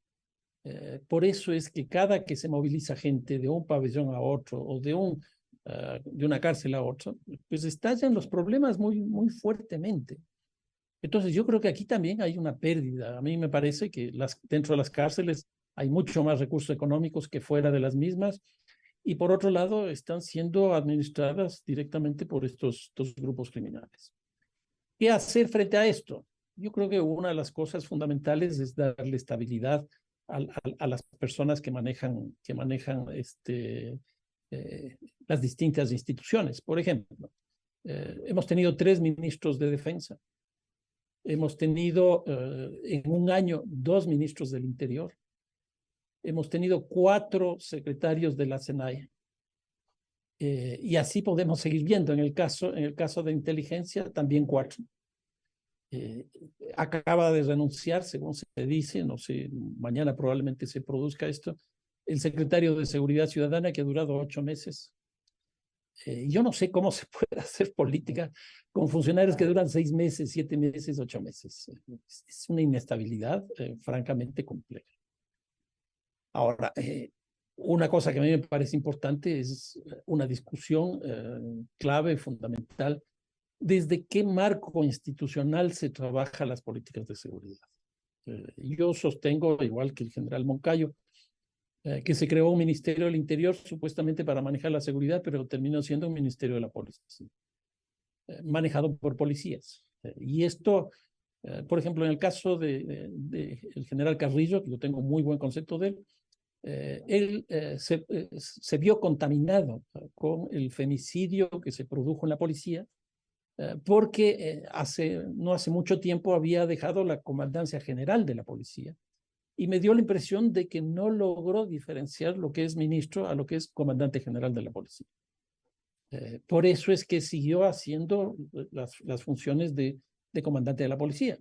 Por eso es que cada que se moviliza gente de un pabellón a otro o de una cárcel a otra, pues estallan los problemas muy, muy fuertemente. Entonces yo creo que aquí también hay una pérdida. A mí me parece que dentro de las cárceles hay mucho más recursos económicos que fuera de las mismas, y por otro lado están siendo administradas directamente por estos grupos criminales. ¿Qué hacer frente a esto? Yo creo que una de las cosas fundamentales es darle estabilidad a las personas que manejan las distintas instituciones. Por ejemplo, hemos tenido 3 ministros de defensa, hemos tenido en un año 2 ministros del interior, hemos tenido 4 secretarios de la SENAI, y así podemos seguir viendo. En el caso de inteligencia, también 4. Acaba de renunciar, según se dice, no sé, mañana probablemente se produzca esto, el secretario de Seguridad Ciudadana, que ha durado 8 meses. Yo no sé cómo se puede hacer política con funcionarios que duran 6 meses, 7 meses, 8 meses. Es una inestabilidad francamente compleja. Ahora, una cosa que a mí me parece importante es una discusión clave, fundamental. ¿Desde qué marco institucional se trabaja las políticas de seguridad? Yo sostengo, igual que el general Moncayo, que se creó un Ministerio del Interior supuestamente para manejar la seguridad, pero terminó siendo un Ministerio de la Policía, manejado por policías. Y esto, por ejemplo, en el caso del general Carrillo, que yo tengo muy buen concepto de él, se vio contaminado con el femicidio que se produjo en la policía, porque no hace mucho tiempo había dejado la comandancia general de la policía, y me dio la impresión de que no logró diferenciar lo que es ministro a lo que es comandante general de la policía. Por eso es que siguió haciendo las funciones de comandante de la policía.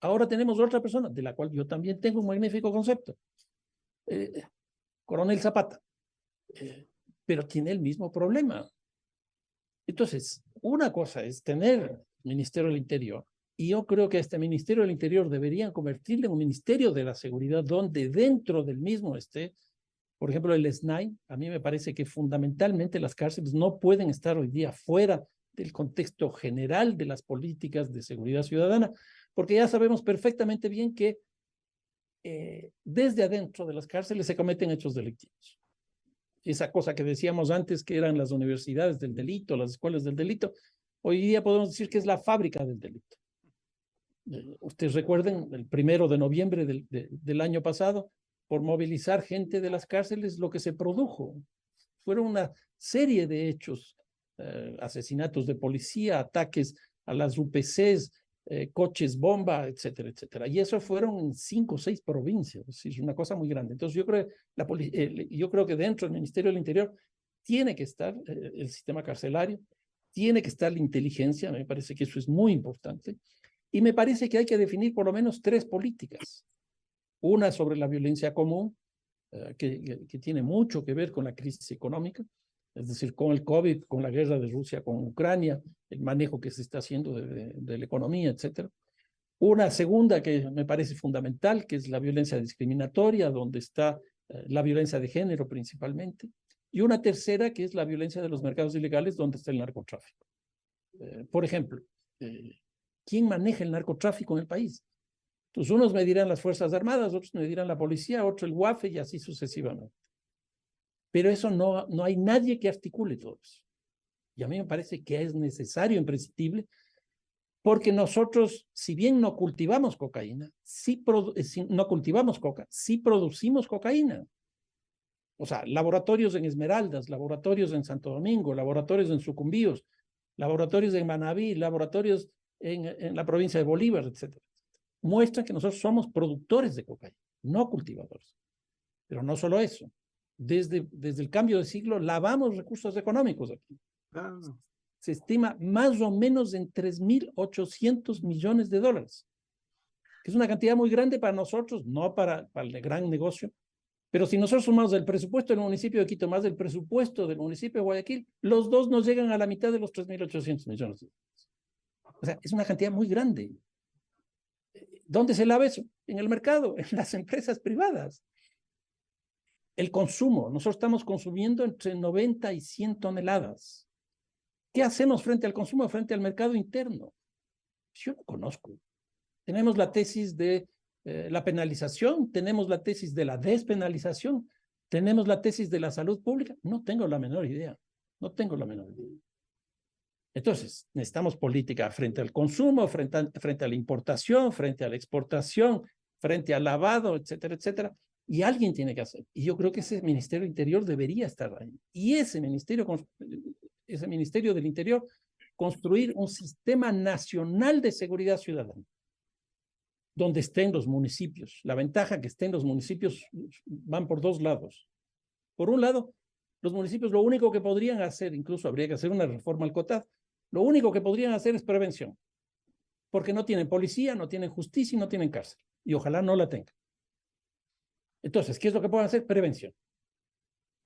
Ahora tenemos otra persona, de la cual yo también tengo un magnífico concepto, Coronel Zapata, pero tiene el mismo problema. Entonces, una cosa es tener Ministerio del Interior, y yo creo que este Ministerio del Interior deberían convertirlo en un Ministerio de la Seguridad, donde dentro del mismo esté, por ejemplo, el SNAI. A mí me parece que fundamentalmente las cárceles no pueden estar hoy día fuera del contexto general de las políticas de seguridad ciudadana, porque ya sabemos perfectamente bien que desde adentro de las cárceles se cometen hechos delictivos. Esa cosa que decíamos antes que eran las universidades del delito, las escuelas del delito, hoy día podemos decir que es la fábrica del delito. Ustedes recuerden, el 1 de noviembre del año pasado, por movilizar gente de las cárceles, lo que se produjo fueron una serie de hechos, asesinatos de policía, ataques a las UPCs, coches bomba, etcétera, etcétera. Y eso fueron en 5 o 6 provincias, es una cosa muy grande. Entonces yo creo que dentro del Ministerio del Interior tiene que estar el sistema carcelario, tiene que estar la inteligencia, me parece que eso es muy importante, y me parece que hay que definir por lo menos 3 políticas. Una sobre la violencia común, que tiene mucho que ver con la crisis económica, es decir, con el COVID, con la guerra de Rusia con Ucrania, el manejo que se está haciendo de la economía, etcétera. Una segunda que me parece fundamental, que es la violencia discriminatoria, donde está la violencia de género principalmente. Y una tercera, que es la violencia de los mercados ilegales, donde está el narcotráfico. Por ejemplo, ¿quién maneja el narcotráfico en el país? Entonces, unos me dirán las Fuerzas Armadas, otros me dirán la policía, otro el UAFE, y así sucesivamente. Pero eso no hay nadie que articule todo eso. Y a mí me parece que es necesario, imprescindible, porque nosotros, si bien no cultivamos cocaína, no cultivamos coca, sí producimos cocaína. O sea, laboratorios en Esmeraldas, laboratorios en Santo Domingo, laboratorios en Sucumbíos, laboratorios en Manabí, laboratorios en la provincia de Bolívar, etcétera. Muestran que nosotros somos productores de cocaína, no cultivadores. Pero no solo eso. Desde el cambio de siglo lavamos recursos económicos aquí. Se estima más o menos en 3.800 millones de dólares, que es una cantidad muy grande para nosotros, no para el gran negocio. Pero si nosotros sumamos el presupuesto del municipio de Quito más el presupuesto del municipio de Guayaquil, los dos nos llegan a la mitad de los 3.800 millones de dólares. O sea, es una cantidad muy grande. ¿Dónde se lava eso? En el mercado, en las empresas privadas. El consumo, nosotros estamos consumiendo entre 90 y 100 toneladas. ¿Qué hacemos frente al consumo, frente al mercado interno? Yo no conozco. Tenemos la tesis de la penalización, tenemos la tesis de la despenalización, tenemos la tesis de la salud pública. No tengo la menor idea. No tengo la menor idea. Entonces, necesitamos política frente al consumo, frente a la importación, frente a la exportación, frente al lavado, etcétera, etcétera. Y alguien tiene que hacer. Y yo creo que ese Ministerio del Interior debería estar ahí. Y ese Ministerio del Interior, construir un sistema nacional de seguridad ciudadana, donde estén los municipios. La ventaja que estén los municipios van por dos lados. Por un lado, los municipios lo único que podrían hacer, incluso habría que hacer una reforma al COTAD, lo único que podrían hacer es prevención, porque no tienen policía, no tienen justicia y no tienen cárcel, y ojalá no la tengan. Entonces, ¿qué es lo que pueden hacer? Prevención.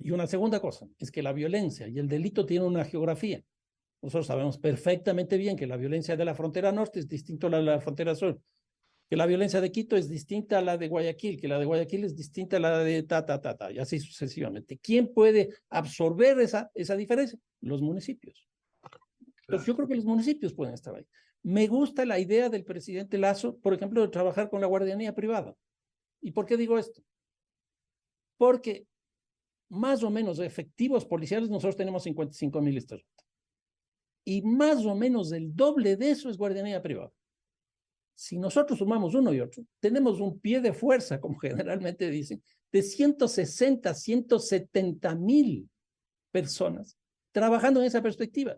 Y una segunda cosa, es que la violencia y el delito tienen una geografía. Nosotros sabemos perfectamente bien que la violencia de la frontera norte es distinta a la de la frontera sur, que la violencia de Quito es distinta a la de Guayaquil, que la de Guayaquil es distinta a la de y así sucesivamente. ¿Quién puede absorber esa diferencia? Los municipios. Entonces, yo creo que los municipios pueden estar ahí. Me gusta la idea del presidente Lasso, por ejemplo, de trabajar con la guardianía privada. ¿Y por qué digo esto? Porque más o menos efectivos policiales nosotros tenemos 55,000 esta ruta. Y más o menos el doble de eso es guardianía privada. Si nosotros sumamos uno y otro, tenemos un pie de fuerza, como generalmente dicen, de 160, 170,000 personas trabajando en esa perspectiva.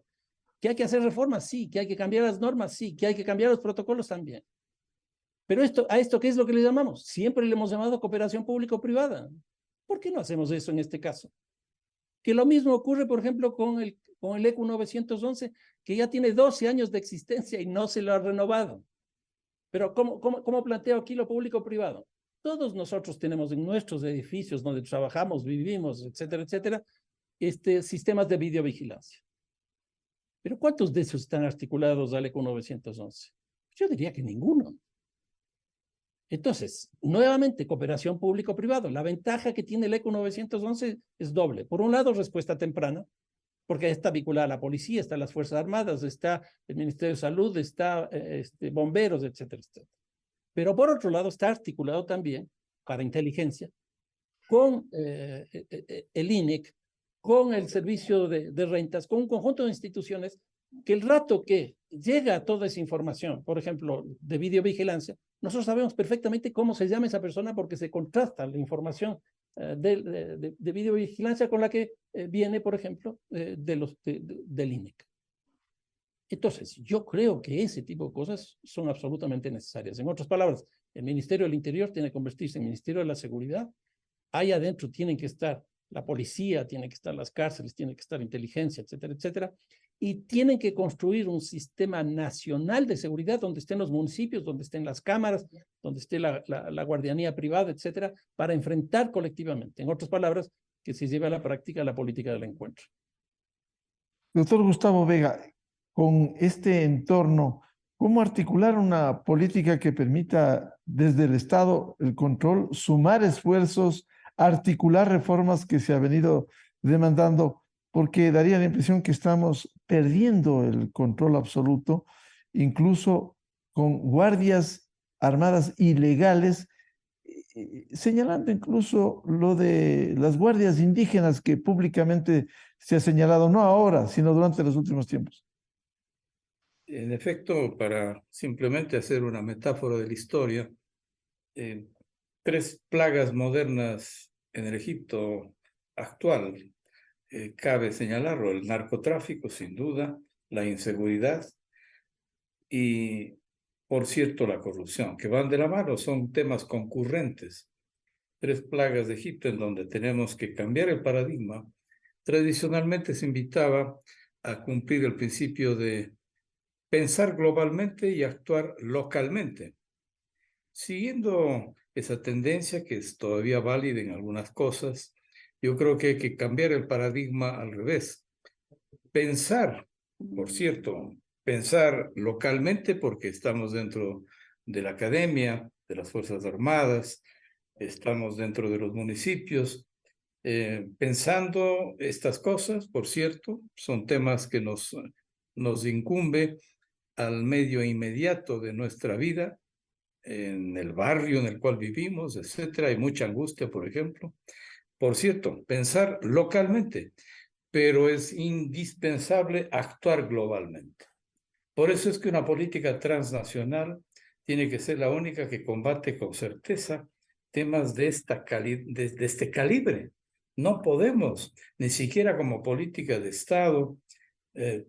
¿Que hay que hacer reformas? Sí. ¿Que hay que cambiar las normas? Sí. ¿Que hay que cambiar los protocolos? También. Pero a esto, ¿qué es lo que le llamamos? Siempre le hemos llamado cooperación público-privada. ¿Por qué no hacemos eso en este caso? Que lo mismo ocurre, por ejemplo, con el ECU 911, que ya tiene 12 años de existencia y no se lo ha renovado. Pero ¿cómo planteo aquí lo público-privado? Todos nosotros tenemos en nuestros edificios donde trabajamos, vivimos, etcétera, etcétera, sistemas de videovigilancia. Pero ¿cuántos de esos están articulados al ECU 911? Yo diría que ninguno. Entonces, nuevamente, cooperación público-privado. La ventaja que tiene el ECU 911 es doble. Por un lado, respuesta temprana, porque está vinculada a la policía, está las Fuerzas Armadas, está el Ministerio de Salud, está bomberos, etcétera, etcétera. Pero por otro lado, está articulado también para inteligencia con el INEC, con el Servicio de Rentas, con un conjunto de instituciones que el rato que llega toda esa información, por ejemplo, de videovigilancia, nosotros sabemos perfectamente cómo se llama esa persona porque se contrasta la información de videovigilancia con la que viene, por ejemplo, del INEC. Entonces, yo creo que ese tipo de cosas son absolutamente necesarias. En otras palabras, el Ministerio del Interior tiene que convertirse en Ministerio de la Seguridad. Ahí adentro tienen que estar la policía, tienen que estar las cárceles, tiene que estar inteligencia, etcétera, etcétera. Y tienen que construir un sistema nacional de seguridad donde estén los municipios, donde estén las cámaras, donde esté la guardianía privada, etcétera, para enfrentar colectivamente. En otras palabras, que se lleve a la práctica la política del encuentro. Doctor Gustavo Vega, con este entorno, ¿cómo articular una política que permita desde el Estado el control, sumar esfuerzos, articular reformas que se ha venido demandando? Porque daría la impresión que estamos perdiendo el control absoluto, incluso con guardias armadas ilegales, señalando incluso lo de las guardias indígenas que públicamente se ha señalado, no ahora, sino durante los últimos tiempos. En efecto, para simplemente hacer una metáfora de la historia, 3 plagas modernas en el Egipto actual, cabe señalarlo: el narcotráfico, sin duda, la inseguridad y, por cierto, la corrupción, que van de la mano, son temas concurrentes. 3 plagas de Egipto en donde tenemos que cambiar el paradigma. Tradicionalmente se invitaba a cumplir el principio de pensar globalmente y actuar localmente. Siguiendo esa tendencia que es todavía válida en algunas cosas, yo creo que hay que cambiar el paradigma al revés. Pensar, por cierto, pensar localmente porque estamos dentro de la academia, de las Fuerzas Armadas, estamos dentro de los municipios, pensando estas cosas, por cierto, son temas que nos incumbe al medio inmediato de nuestra vida, en el barrio en el cual vivimos, etcétera. Hay mucha angustia, por ejemplo. Por cierto, pensar localmente, pero es indispensable actuar globalmente. Por eso es que una política transnacional tiene que ser la única que combate con certeza temas de este calibre. No podemos, ni siquiera como política de Estado,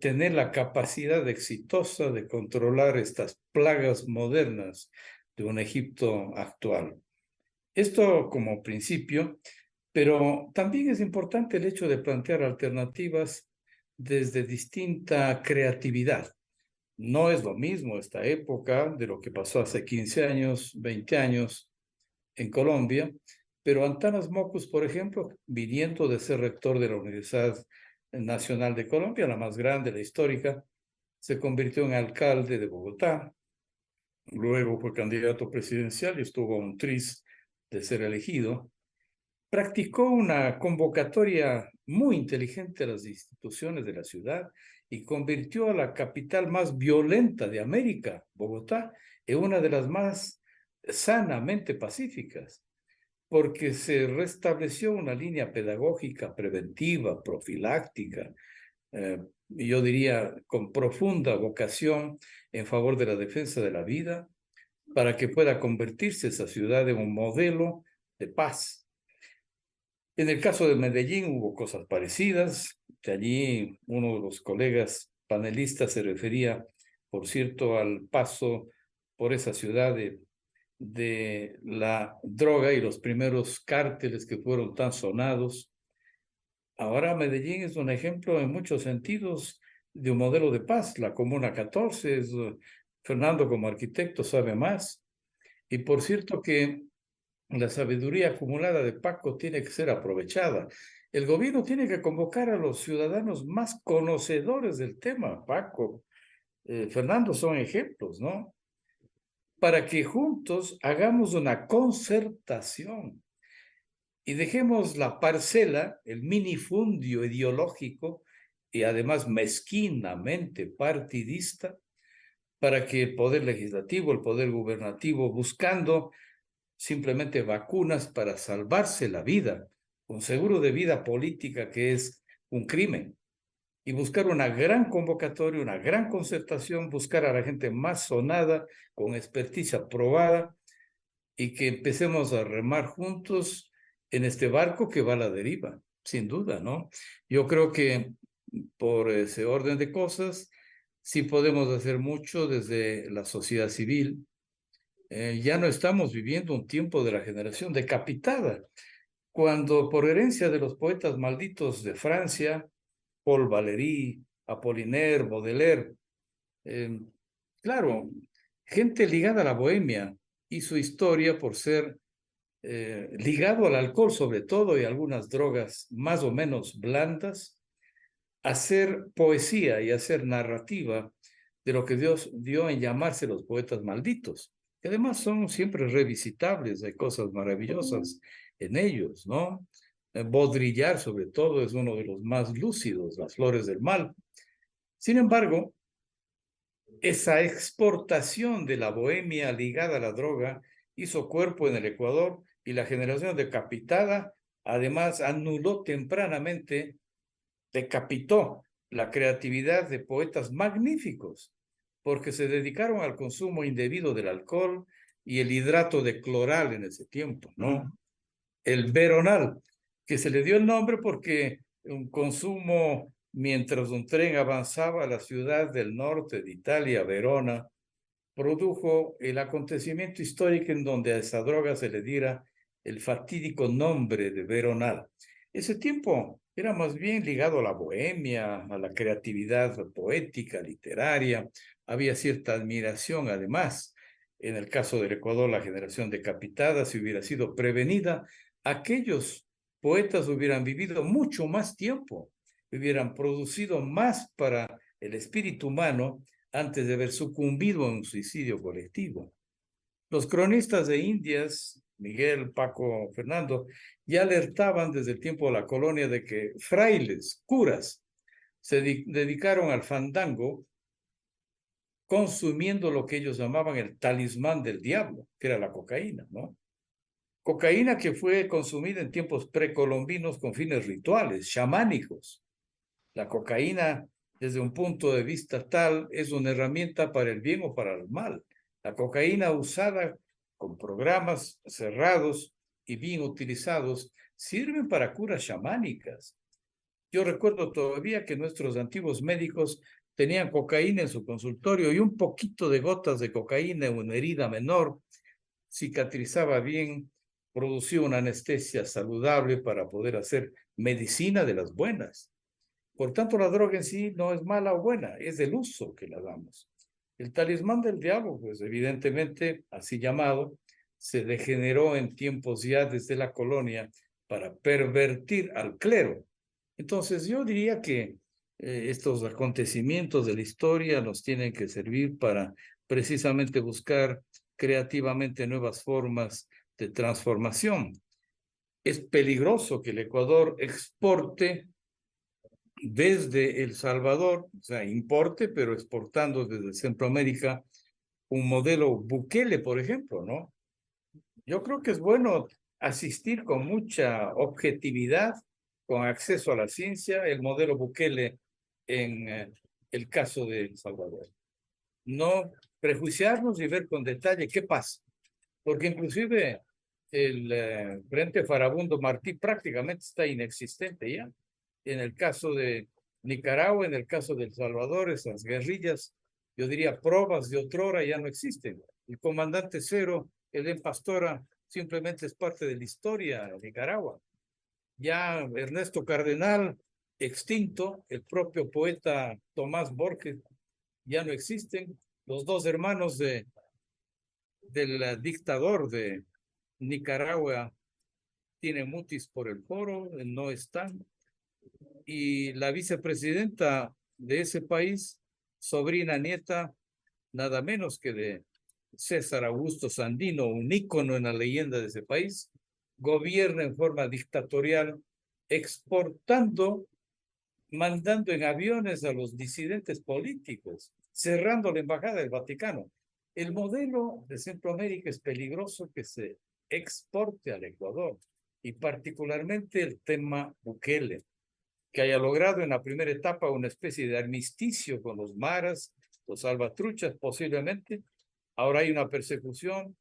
tener la capacidad exitosa de controlar estas plagas modernas de un Egipto actual. Esto como principio, pero también es importante el hecho de plantear alternativas desde distinta creatividad. No es lo mismo esta época de lo que pasó hace 15 años, 20 años en Colombia, pero Antanas Mockus, por ejemplo, viniendo de ser rector de la Universidad Nacional de Colombia, la más grande, la histórica, se convirtió en alcalde de Bogotá, luego fue candidato presidencial y estuvo a un tris de ser elegido. Practicó una convocatoria muy inteligente a las instituciones de la ciudad y convirtió a la capital más violenta de América, Bogotá, en una de las más sanamente pacíficas, porque se restableció una línea pedagógica preventiva, profiláctica, yo diría con profunda vocación en favor de la defensa de la vida, para que pueda convertirse esa ciudad en un modelo de paz. En el caso de Medellín hubo cosas parecidas. De allí uno de los colegas panelistas se refería, por cierto, al paso por esa ciudad de la droga y los primeros cárteles que fueron tan sonados. Ahora Medellín es un ejemplo en muchos sentidos de un modelo de paz. La Comuna 14, Fernando como arquitecto sabe más. Y por cierto que la sabiduría acumulada de Paco tiene que ser aprovechada. El gobierno tiene que convocar a los ciudadanos más conocedores del tema. Paco, Fernando son ejemplos, ¿no? Para que juntos hagamos una concertación y dejemos la parcela, el minifundio ideológico y además mezquinamente partidista, para que el poder legislativo, el poder gubernativo, buscando simplemente vacunas para salvarse la vida, un seguro de vida política que es un crimen, y buscar una gran convocatoria, una gran concertación, buscar a la gente más sonada, con experticia probada, y que empecemos a remar juntos en este barco que va a la deriva, sin duda, ¿no? Yo creo que por ese orden de cosas, sí podemos hacer mucho desde la sociedad civil. Ya no estamos viviendo un tiempo de la generación decapitada, cuando por herencia de los poetas malditos de Francia, Paul Valéry, Apollinaire, Baudelaire, claro, gente ligada a la bohemia y su historia por ser ligado al alcohol sobre todo y algunas drogas más o menos blandas, hacer poesía y hacer narrativa de lo que Dios dio en llamarse los poetas malditos, que además son siempre revisitables, hay cosas maravillosas en ellos, ¿no? Baudrillard, sobre todo, es uno de los más lúcidos, Las Flores del Mal. Sin embargo, esa exportación de la bohemia ligada a la droga hizo cuerpo en el Ecuador y la generación decapitada, además, anuló tempranamente, decapitó la creatividad de poetas magníficos, porque se dedicaron al consumo indebido del alcohol y el hidrato de cloral en ese tiempo, ¿no? El veronal, que se le dio el nombre porque un consumo mientras un tren avanzaba a la ciudad del norte de Italia, Verona, produjo el acontecimiento histórico en donde a esa droga se le diera el fatídico nombre de veronal. Ese tiempo era más bien ligado a la bohemia, a la creatividad poética, literaria. Había cierta admiración, además. En el caso del Ecuador, la generación decapitada, si hubiera sido prevenida, aquellos poetas hubieran vivido mucho más tiempo, hubieran producido más para el espíritu humano antes de haber sucumbido a un suicidio colectivo. Los cronistas de Indias, Miguel, Paco, Fernando, ya alertaban desde el tiempo de la colonia de que frailes, curas, se dedicaron al fandango consumiendo lo que ellos llamaban el talismán del diablo, que era la cocaína, ¿no? Cocaína que fue consumida en tiempos precolombinos con fines rituales, chamánicos. La cocaína, desde un punto de vista tal, es una herramienta para el bien o para el mal. La cocaína usada con programas cerrados y bien utilizados sirven para curas chamánicas. Yo recuerdo todavía que nuestros antiguos médicos tenían cocaína en su consultorio y un poquito de gotas de cocaína en una herida menor cicatrizaba bien, producía una anestesia saludable para poder hacer medicina de las buenas. Por tanto, la droga en sí no es mala o buena, es del uso que la damos. El talismán del diablo, pues evidentemente, así llamado, se degeneró en tiempos ya desde la colonia para pervertir al clero. Entonces, yo diría que estos acontecimientos de la historia nos tienen que servir para precisamente buscar creativamente nuevas formas de transformación. Es peligroso que el Ecuador exporte desde El Salvador, o sea, importe, pero exportando desde Centroamérica un modelo Bukele, por ejemplo, ¿no? Yo creo que es bueno asistir con mucha objetividad, con acceso a la ciencia, el modelo Bukele en el caso de El Salvador. No prejuiciarnos y ver con detalle qué pasa, porque inclusive el Frente Farabundo Martí prácticamente está inexistente ya. En el caso de Nicaragua, en el caso de El Salvador, esas guerrillas, yo diría pruebas de otrora ya no existen. El comandante Cero, Helen Pastora, simplemente es parte de la historia de Nicaragua. Ya Ernesto Cardenal, extinto, el propio poeta Tomás Borges, ya no existen. Los dos hermanos del dictador de Nicaragua tienen mutis por el foro, no están. Y la vicepresidenta de ese país, sobrina nieta, nada menos que de César Augusto Sandino, un ícono en la leyenda de ese país, gobierna en forma dictatorial, exportando, mandando en aviones a los disidentes políticos, cerrando la embajada del Vaticano. El modelo de Centroamérica es peligroso que se exporte al Ecuador, y particularmente el tema Bukele, que haya logrado en la primera etapa una especie de armisticio con los maras, los salvatruchas posiblemente. Ahora hay una persecución,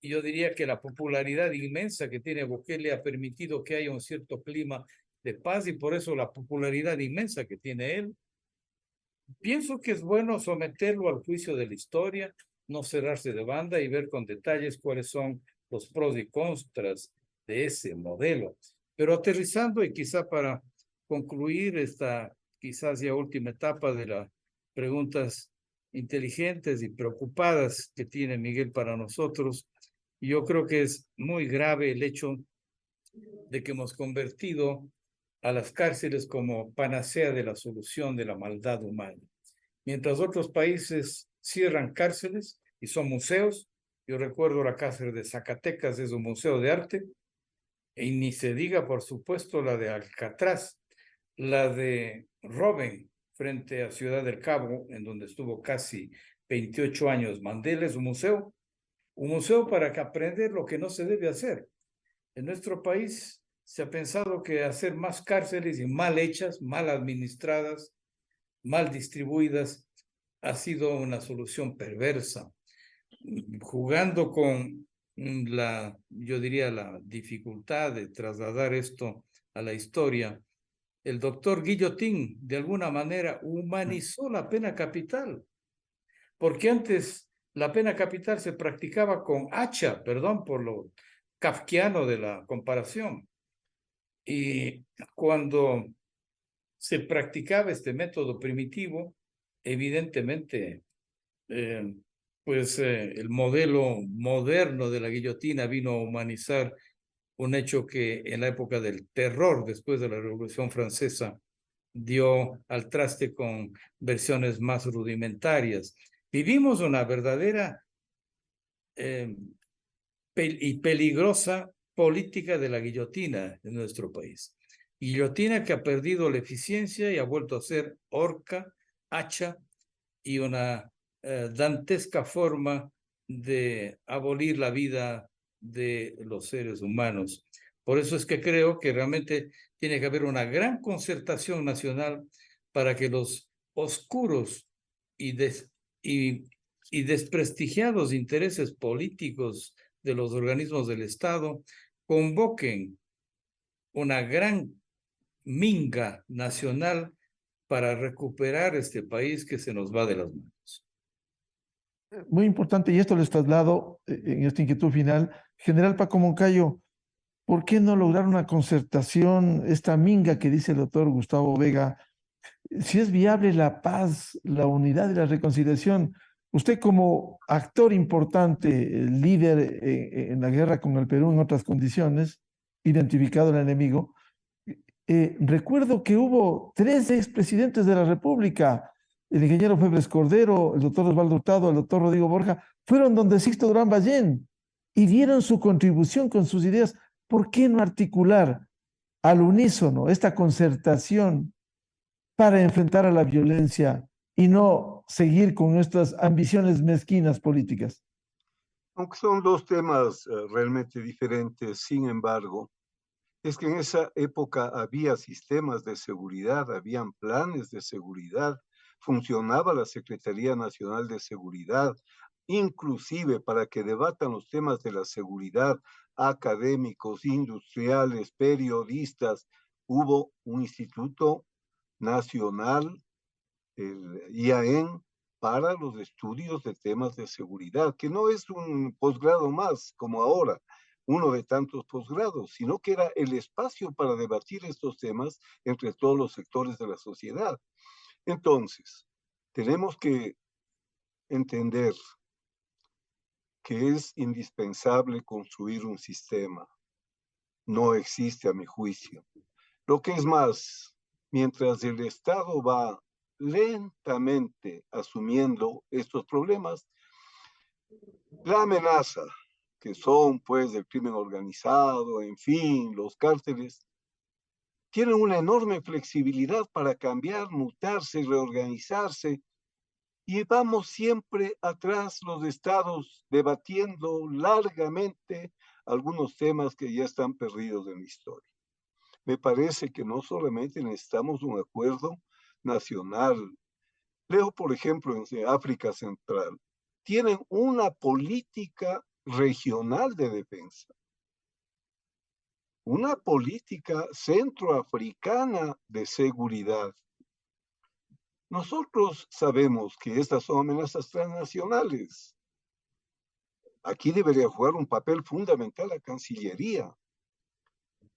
y yo diría que la popularidad inmensa que tiene Bukele ha permitido que haya un cierto clima de paz, y por eso la popularidad inmensa que tiene él. Pienso que es bueno someterlo al juicio de la historia, no cerrarse de banda y ver con detalles cuáles son los pros y contras de ese modelo. Pero aterrizando, y quizá para concluir esta quizás ya última etapa de las preguntas inteligentes y preocupadas que tiene Miguel para nosotros, yo creo que es muy grave el hecho de que hemos convertido a las cárceles como panacea de la solución de la maldad humana. Mientras otros países cierran cárceles y son museos, yo recuerdo la cárcel de Zacatecas, es un museo de arte, y ni se diga, por supuesto, la de Alcatraz, la de Robben, frente a Ciudad del Cabo, en donde estuvo casi 28 años Mandela, es un museo para aprender lo que no se debe hacer. En nuestro país se ha pensado que hacer más cárceles y mal hechas, mal administradas, mal distribuidas, ha sido una solución perversa, jugando con yo diría, la dificultad de trasladar esto a la historia. El doctor Guillotín, de alguna manera, humanizó la pena capital, porque antes la pena capital se practicaba con hacha, perdón por lo kafkiano de la comparación. Y cuando se practicaba este método primitivo, evidentemente, el modelo moderno de la guillotina vino a humanizar un hecho que en la época del terror, después de la Revolución Francesa, dio al traste con versiones más rudimentarias. Vivimos una verdadera y peligrosa política de la guillotina en nuestro país. Guillotina que ha perdido la eficiencia y ha vuelto a ser horca, hacha y una dantesca forma de abolir la vida de los seres humanos. Por eso es que creo que realmente tiene que haber una gran concertación nacional para que los oscuros y desprestigiados intereses políticos de los organismos del Estado convoquen una gran minga nacional para recuperar este país que se nos va de las manos. Muy importante, y esto les traslado en esta inquietud final. General Paco Moncayo, ¿por qué no lograr una concertación, esta minga que dice el doctor Gustavo Vega? Si es viable la paz, la unidad y la reconciliación, usted como actor importante, líder en la guerra con el Perú en otras condiciones, identificado el enemigo, recuerdo que hubo 3 expresidentes de la República, el ingeniero Febres Cordero, el doctor Osvaldo Hurtado, el doctor Rodrigo Borja, fueron donde Sixto Durán Ballén y dieron su contribución con sus ideas. ¿Por qué no articular al unísono esta concertación para enfrentar a la violencia y no seguir con estas ambiciones mezquinas políticas? Aunque son dos temas realmente diferentes, sin embargo, es que en esa época había sistemas de seguridad, habían planes de seguridad, funcionaba la Secretaría Nacional de Seguridad, inclusive para que debatan los temas de la seguridad, académicos, industriales, periodistas, hubo un Instituto Nacional, el IAEN, para los estudios de temas de seguridad, que no es un posgrado más como ahora, uno de tantos posgrados, sino que era el espacio para debatir estos temas entre todos los sectores de la sociedad. Entonces, tenemos que entender que es indispensable construir un sistema. No existe a mi juicio. Lo que es más, mientras el Estado va lentamente asumiendo estos problemas, la amenaza, que son pues el crimen organizado, en fin, los cárteles, tienen una enorme flexibilidad para cambiar, mutarse, reorganizarse, y vamos siempre atrás los estados debatiendo largamente algunos temas que ya están perdidos en la historia. Me parece que no solamente necesitamos un acuerdo nacional. Leo, por ejemplo, en África Central, tienen una política regional de defensa, una política centroafricana de seguridad. Nosotros sabemos que estas son amenazas transnacionales. Aquí debería jugar un papel fundamental la Cancillería.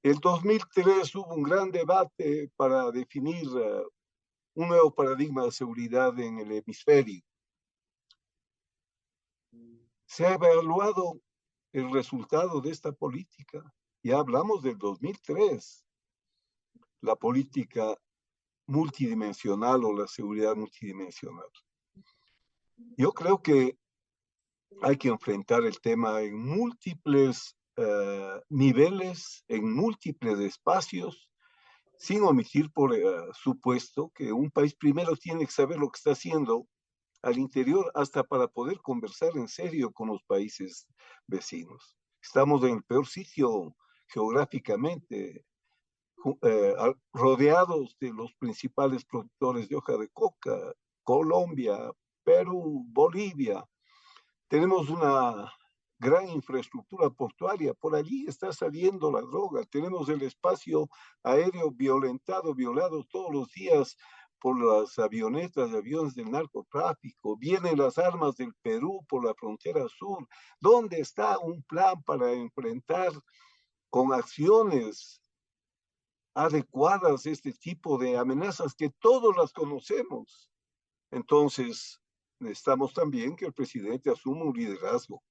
El 2003 hubo un gran debate para definir un nuevo paradigma de seguridad en el hemisferio. Se ha evaluado el resultado de esta política. Ya hablamos del 2003. La política multidimensional o la seguridad multidimensional. Yo creo que hay que enfrentar el tema en múltiples niveles, en múltiples espacios, sin omitir por supuesto que un país primero tiene que saber lo que está haciendo al interior hasta para poder conversar en serio con los países vecinos. Estamos en el peor sitio geográficamente, rodeados de los principales productores de hoja de coca, Colombia, Perú, Bolivia. Tenemos una gran infraestructura portuaria, por allí está saliendo la droga, tenemos el espacio aéreo violado todos los días por las avionetas, aviones del narcotráfico, vienen las armas del Perú por la frontera sur. ¿Dónde está un plan para enfrentar con acciones adecuadas a este tipo de amenazas que todos las conocemos. Entonces, necesitamos también que el presidente asuma un liderazgo,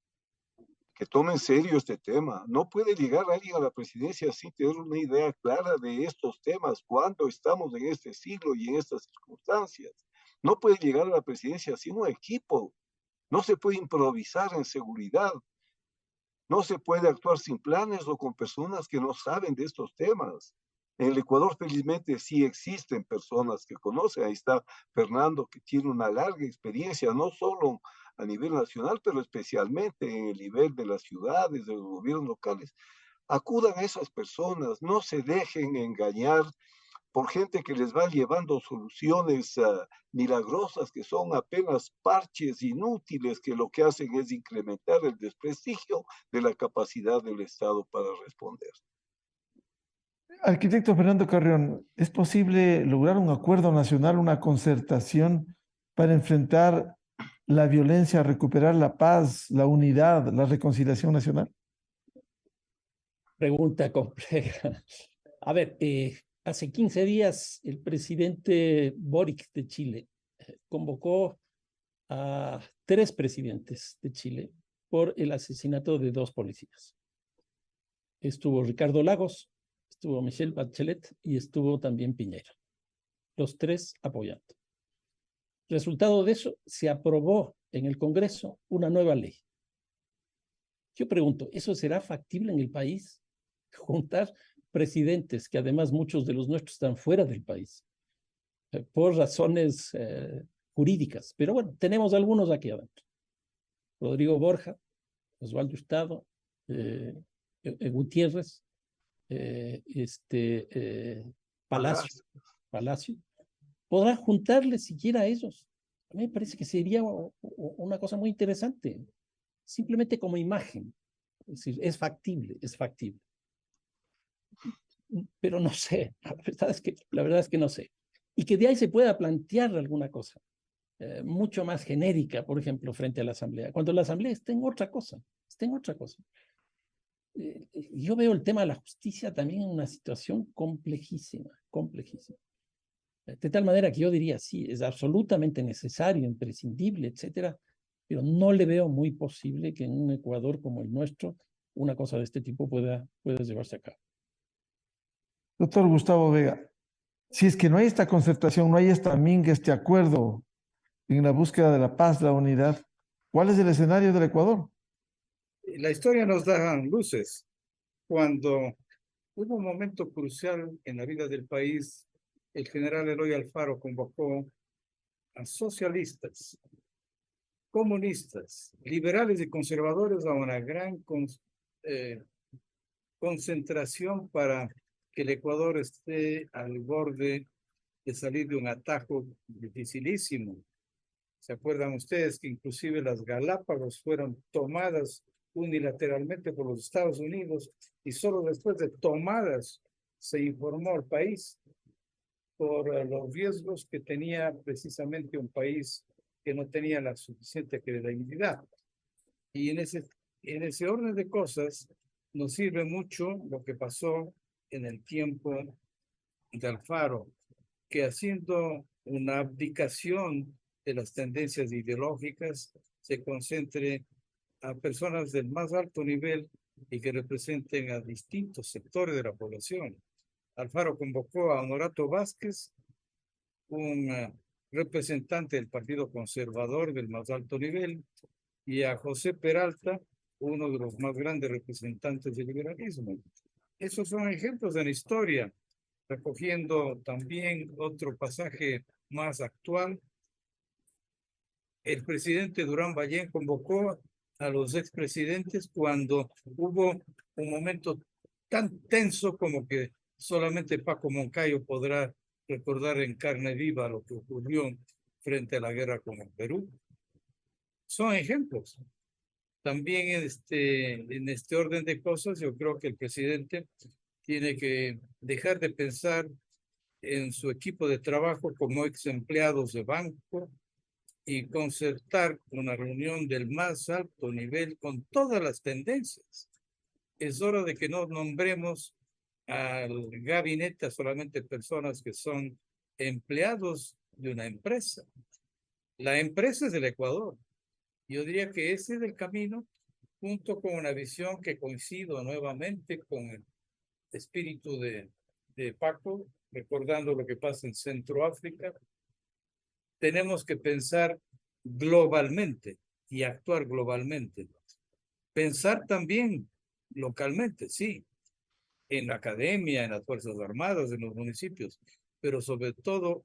que tome en serio este tema. No puede llegar alguien a la presidencia sin tener una idea clara de estos temas, cuando estamos en este siglo y en estas circunstancias. No puede llegar a la presidencia sin un equipo. No se puede improvisar en seguridad. No se puede actuar sin planes o con personas que no saben de estos temas. En el Ecuador, felizmente, sí existen personas que conocen. Ahí está Fernando, que tiene una larga experiencia, no solo a nivel nacional, pero especialmente en el nivel de las ciudades, de los gobiernos locales. Acudan a esas personas, no se dejen engañar por gente que les va llevando soluciones milagrosas, que son apenas parches inútiles, que lo que hacen es incrementar el desprestigio de la capacidad del Estado para responder. Arquitecto Fernando Carrión, ¿es posible lograr un acuerdo nacional, una concertación para enfrentar la violencia, recuperar la paz, la unidad, la reconciliación nacional? Pregunta compleja. A ver, hace 15 días el presidente Boric de Chile convocó a 3 presidentes de Chile por el asesinato de 2 policías. Estuvo Ricardo Lagos, estuvo Michelle Bachelet y estuvo también Piñera. Los 3 apoyando. Resultado de eso, se aprobó en el Congreso una nueva ley. Yo pregunto, ¿eso será factible en el país? Juntar presidentes, que además muchos de los nuestros están fuera del país, por razones jurídicas. Pero bueno, tenemos algunos aquí adentro. Rodrigo Borja, Osvaldo Hurtado, Gutiérrez, Palacio. ¿Podrá juntarles siquiera a ellos? A mí me parece que sería una cosa muy interesante, simplemente como imagen. Es decir, es factible. Pero no sé, la verdad es que no sé. Y que de ahí se pueda plantear alguna cosa mucho más genérica, por ejemplo, frente a la Asamblea, cuando la Asamblea esté en otra cosa. Yo veo el tema de la justicia también en una situación complejísima. De tal manera que yo diría, sí, es absolutamente necesario, imprescindible, etcétera, pero no le veo muy posible que en un Ecuador como el nuestro una cosa de este tipo pueda llevarse a cabo. Doctor Gustavo Vega, si es que no hay esta concertación, no hay esta minga, este acuerdo en la búsqueda de la paz, la unidad, ¿cuál es el escenario del Ecuador? La historia nos da luces. Cuando hubo un momento crucial en la vida del país, el general Eloy Alfaro convocó a socialistas, comunistas, liberales y conservadores a una gran concentración para que el Ecuador esté al borde de salir de un atajo dificilísimo. ¿Se acuerdan ustedes que inclusive las Galápagos fueron tomadas unilateralmente por los Estados Unidos y solo después de tomadas se informó al país por los riesgos que tenía precisamente un país que no tenía la suficiente credibilidad? Y en ese orden de cosas nos sirve mucho lo que pasó en el tiempo de Alfaro, que haciendo una abdicación de las tendencias ideológicas, se concentre a personas del más alto nivel y que representen a distintos sectores de la población. Alfaro convocó a Honorato Vázquez, un representante del Partido Conservador del más alto nivel, y a José Peralta, uno de los más grandes representantes del liberalismo. Esos son ejemplos de la historia, recogiendo también otro pasaje más actual. El presidente Durán Ballén convocó a los expresidentes cuando hubo un momento tan tenso como que solamente Paco Moncayo podrá recordar en carne viva lo que ocurrió frente a la guerra con el Perú. Son ejemplos. También en este orden de cosas, yo creo que el presidente tiene que dejar de pensar en su equipo de trabajo como ex empleados de banco y concertar una reunión del más alto nivel con todas las tendencias. Es hora de que nos nombremos al gabinete a solamente personas que son empleados de una empresa. La empresa es del Ecuador. Yo diría que ese es el camino, junto con una visión que coincido nuevamente con el espíritu de Paco, recordando lo que pasa en Centroáfrica. Tenemos que pensar globalmente y actuar globalmente. Pensar también localmente, sí, en la academia, en las Fuerzas Armadas, en los municipios, pero sobre todo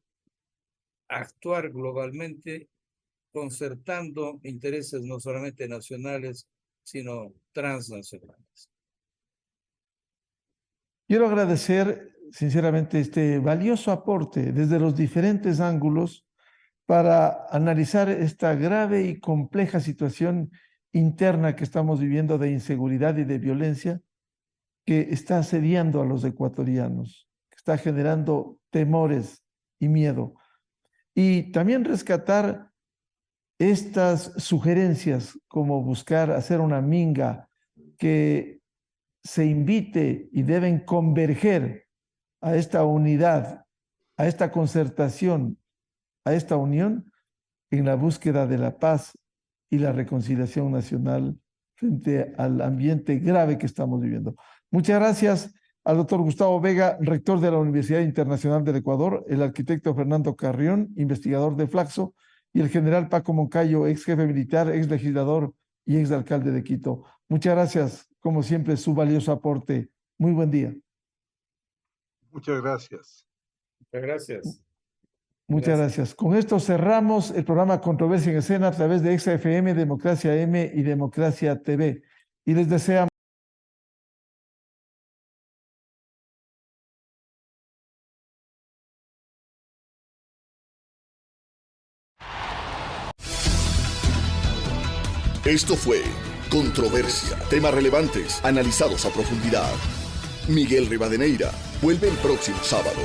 actuar globalmente, concertando intereses no solamente nacionales, sino transnacionales. Quiero agradecer sinceramente este valioso aporte desde los diferentes ángulos para analizar esta grave y compleja situación interna que estamos viviendo de inseguridad y de violencia que está asediando a los ecuatorianos, que está generando temores y miedo. Y también rescatar estas sugerencias como buscar hacer una minga que se invite y deben converger a esta unidad, a esta concertación, a esta unión en la búsqueda de la paz y la reconciliación nacional frente al ambiente grave que estamos viviendo. Muchas gracias al doctor Gustavo Vega, rector de la Universidad Internacional del Ecuador, el arquitecto Fernando Carrión, investigador de Flaxo, y el general Paco Moncayo, ex jefe militar, ex legislador y ex alcalde de Quito. Muchas gracias, como siempre, su valioso aporte. Muy buen día. Muchas gracias. Muchas gracias. Muchas gracias. Con esto cerramos el programa Controversia en Escena a través de ExaFM, Democracia M y Democracia TV. Y les deseamos Esto fue Controversia, temas relevantes analizados a profundidad. Miguel Rivadeneira vuelve el próximo sábado.